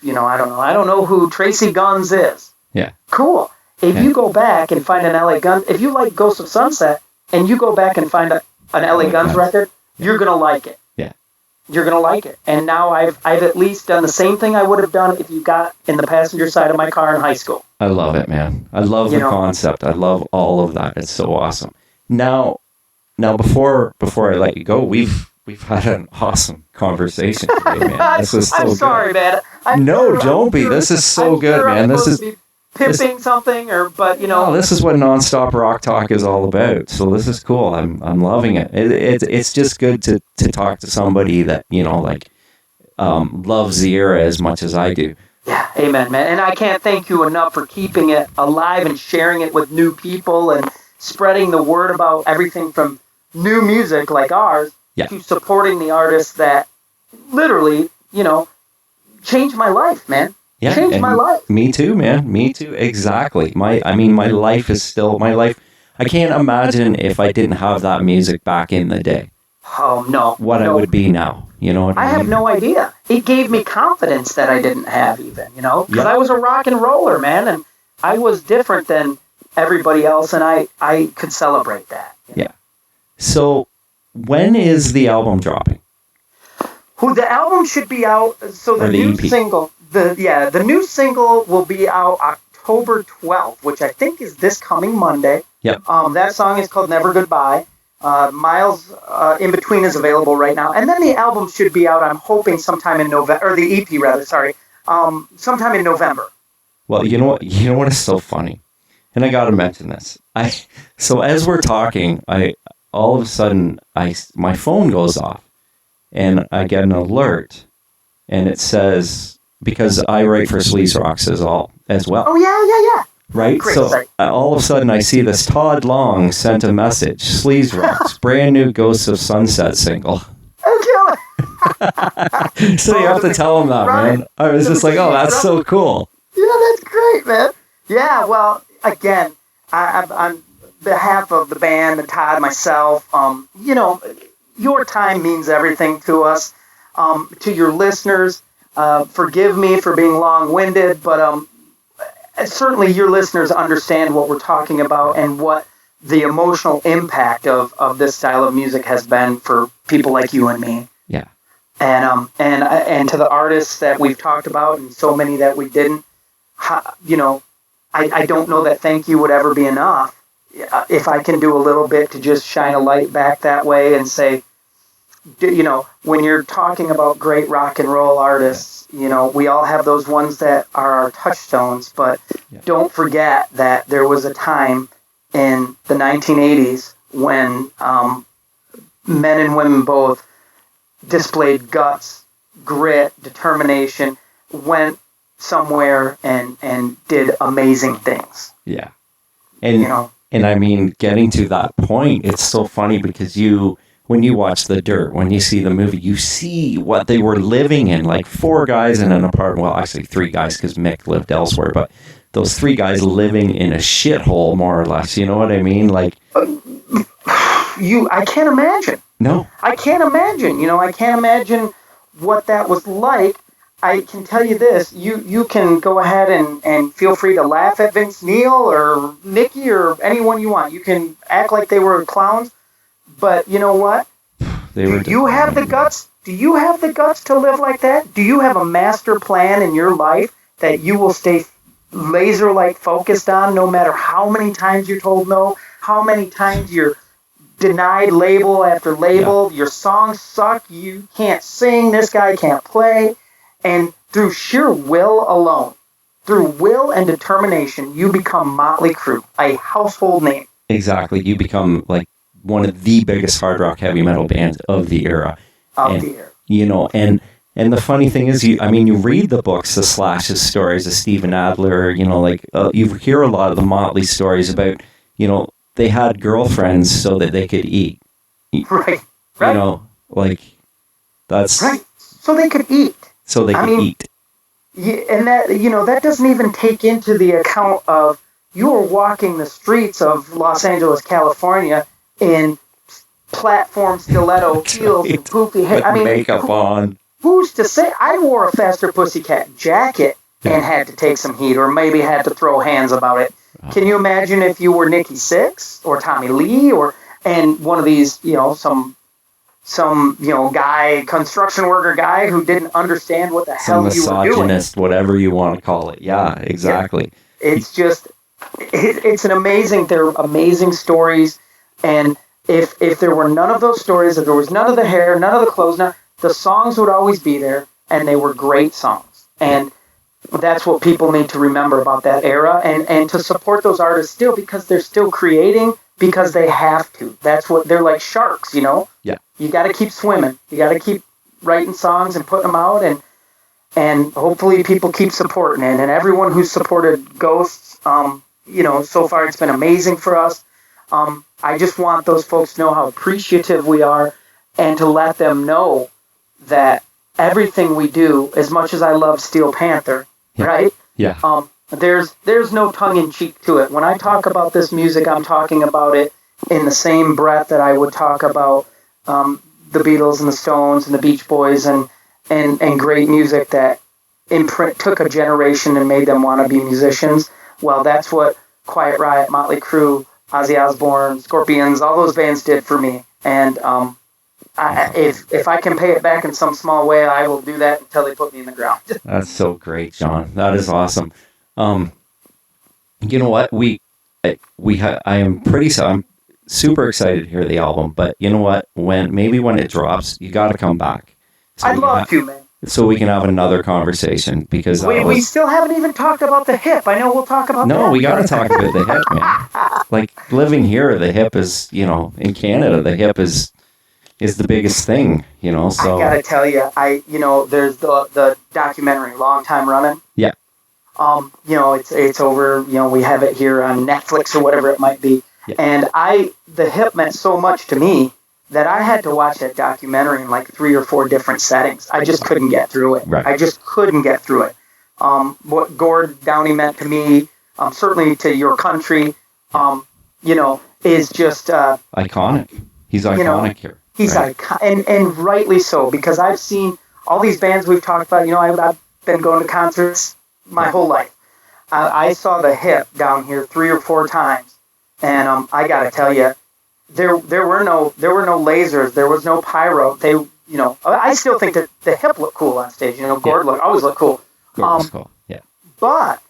you know, I don't know who Tracy Guns is. Yeah. Cool. If you go back and find an LA Guns, if you like Ghosts of Sunset and you go back and find an LA Guns record, you're going to like it. Yeah. You're going to like it. And now I've at least done the same thing I would have done if you got in the passenger side of my car in high school. I love it, man. I love the concept. I love all of that. It's so awesome. Now before I let you go, we've had an awesome conversation today, man. This is so I'm sorry, good. man. Don't be. This is so good, man. This is pimping something, but you know. This is what Nonstop Rock Talk is all about. So this is cool. I'm loving it. It's just good to talk to somebody that, you know, like loves the era as much as I do. Yeah, amen, man. And I can't thank you enough for keeping it alive and sharing it with new people and spreading the word about everything from new music like ours to supporting the artists that literally, you know, changed my life, man. Yeah, changed my life. Me too, man. Me too. Exactly. My life is still my life. I can't imagine if I didn't have that music back in the day. Oh, no. What I would be now. You know what I mean? I have no idea. It gave me confidence that I didn't have even, you know? Because I was a rock and roller, man, and I was different than everybody else, and I could celebrate that. Yeah. So, when is the album dropping? The album should be out, so the new EP. single, the new single will be out October 12th, which I think is this coming Monday. Yep. That song is called Never Goodbye. Miles In Between is available right now. And then the album should be out, I'm hoping, sometime in November, or the EP rather, sometime in November. Well, you know what is so funny? And I got to mention this. So as we're talking, all of a sudden, my phone goes off and I get an alert and it says, because I write for Sleaze Rocks as well. Oh, yeah. Right? Great, so sorry. All of a sudden I see this Todd Long sent a message, Sleaze Rocks, brand new Ghosts of Sunset single. Okay. So you have to tell him that, man. I was just like, oh, that's so cool. Yeah, that's great, man. Yeah, well, again, on behalf of the band and Todd, myself, you know, your time means everything to us. To your listeners, forgive me for being long-winded, but certainly your listeners understand what we're talking about and what the emotional impact of this style of music has been for people like you and me. Yeah. And to the artists that we've talked about and so many that we didn't, you know, I don't know that thank you would ever be enough. If I can do a little bit to just shine a light back that way and say, you know, when you're talking about great rock and roll artists, you know, we all have those ones that are our touchstones, but don't forget that there was a time in the 1980s when men and women both displayed guts, grit, determination, went somewhere and did amazing things. Yeah. And you know. and I mean, getting to that point, it's so funny because when you watch The Dirt, when you see the movie, you see what they were living in. Like 4 guys in an apartment. Well, actually 3 guys because Mick lived elsewhere, but those 3 guys living in a shithole, more or less. You know what I mean? Like, I can't imagine. no. I can't imagine. I can't imagine what that was like. I can tell you this. You can go ahead and feel free to laugh at Vince Neil or Nikki or anyone you want. You can act like they were clowns. But you know what? Do you have the guts? Do you have the guts to live like that? Do you have a master plan in your life that you will stay laser-like focused on no matter how many times you're told no, how many times you're denied label after label, your songs suck, you can't sing, this guy can't play, and through sheer will alone, through will and determination, you become Motley Crue, a household name. Exactly. You become like one of the biggest hard rock heavy metal bands of the era. And the funny thing is, you read the books, the Slash's stories of Steven Adler, you hear a lot of the Motley stories about, they had girlfriends so that they could eat. Right. That's... Right. So they could eat. So they could eat. Yeah, and that, that doesn't even take into the account of you were walking the streets of Los Angeles, California in platform stiletto heels and poofy hair. With makeup on. Who's to say? I wore a Faster Pussycat jacket and had to take some heat, or maybe had to throw hands about it. Can you imagine if you were Nikki Sixx or Tommy Lee and one of these, some guy, construction worker guy who didn't understand what the hell you were doing. Misogynist, whatever you want to call it. Yeah, exactly. Yeah. It's just, it's an amazing, they're amazing stories. And if there were none of those stories, if there was none of the hair, none of the clothes, the songs would always be there, and they were great songs. And that's what people need to remember about that era, and to support those artists still, because they're still creating, because they have to. That's what, they're like sharks, Yeah. You got to keep swimming. You got to keep writing songs and putting them out, and hopefully people keep supporting it. And everyone who's supported Ghosts, so far it's been amazing for us. I just want those folks to know how appreciative we are, and to let them know that everything we do, as much as I love Steel Panther, right? Yeah. There's no tongue-in-cheek to it. When I talk about this music, I'm talking about it in the same breath that I would talk about the Beatles and the Stones and the Beach Boys and great music that took a generation and made them want to be musicians. Well, that's what Quiet Riot, Motley Crue, Ozzy Osbourne, Scorpions, all those bands did for me. And if I can pay it back in some small way, I will do that until they put me in the ground. That's so great, John. That is awesome. You know what? I'm super excited to hear the album, but you know what? When it drops, you got to come back. I'd love to, man. So we can have another conversation, because we still haven't even talked about the hip. I know we'll talk about that. No, we got to talk about the hip, man. Like, living here, the hip is, in Canada, the hip is the biggest thing, so. I gotta tell you, there's the documentary, Long Time Running. Yeah. It's over, we have it here on Netflix or whatever it might be. Yeah. And the hip meant so much to me that I had to watch that documentary in like 3 or 4 different settings. I just couldn't get through it. Right. I just couldn't get through it. What Gord Downie meant to me, certainly to your country, is just... iconic. He's iconic here. He's iconic, and rightly so, because I've seen all these bands we've talked about. I've been going to concerts my whole life. I saw the hip down here 3 or 4 times, and I got to tell you, there were no lasers, there was no pyro. They, I still think that the hip looked cool on stage. Gord always looked cool. Gord was cool. Yeah. But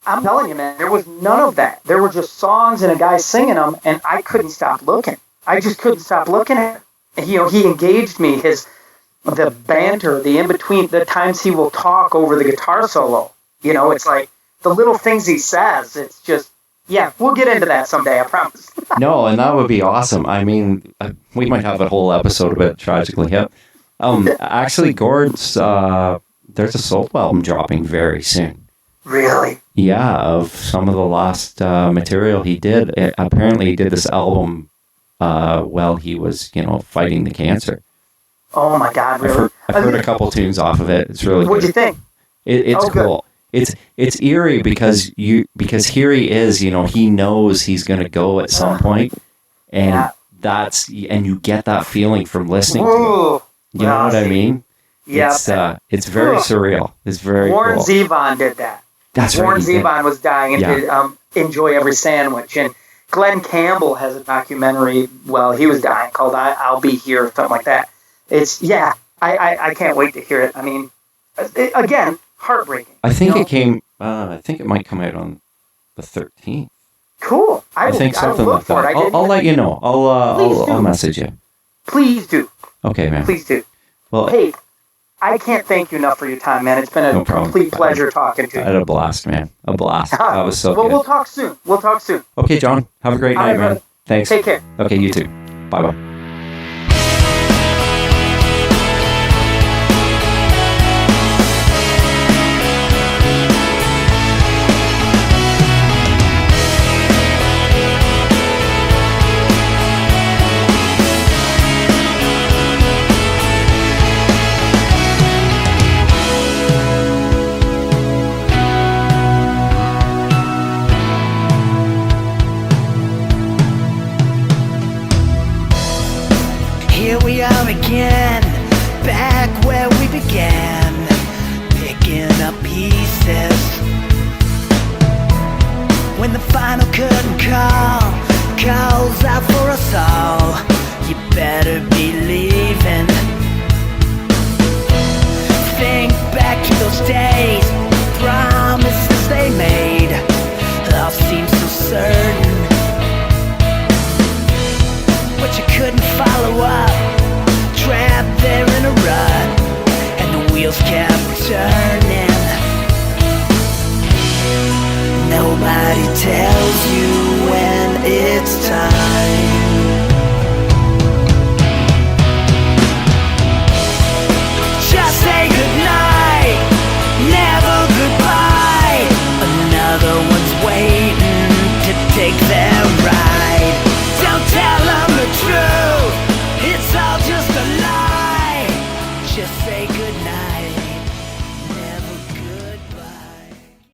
I'm telling you, man, there was none of that. There were just songs and a guy singing them, and I couldn't stop looking. I just couldn't stop looking at it. He engaged me. The banter, the in-between, the times he will talk over the guitar solo. It's like the little things he says. It's just, yeah, we'll get into that someday, I promise. No, and that would be awesome. I mean, we might have a whole episode about Tragically Hip. Actually, Gord's, there's a solo album dropping very soon. Really? of some of the last material he did. Apparently, he did this album while he was, fighting the cancer. Oh my God! Really? I've heard a couple tunes off of it. It's really What'd good. you think? It's cool. It's eerie because here he is. He knows he's going to go at some point, and and you get that feeling from listening to it. You know what I mean? Yeah. It's very surreal. It's very Warren cool. Zevon did that. That's right. Warren Zevon was dying and did Enjoy Every Sandwich. And Glenn Campbell has a documentary while he was dying called I'll Be Here, or something like that. It's, I can't wait to hear it. I mean, again, heartbreaking. I think it came, I think it might come out on the 13th. Cool. I think something like that. I'll let you know. I'll message you. Please do. Okay, man. Please do. Well, hey, I can't thank you enough for your time, man. It's been a complete pleasure talking to you. I had a blast, man. A blast. That was so good. We'll talk soon. Okay, John. Have a great night, man. Thanks. Take care. Okay, you too. Bye-bye. Here we are again, back where we began, picking up pieces. When the final curtain calls out for us all, you better be leaving. Think back to those days, promises they made, all seems so certain. But you couldn't follow up, trapped there in a rut, and the wheels kept turning. Nobody tells you when it's time.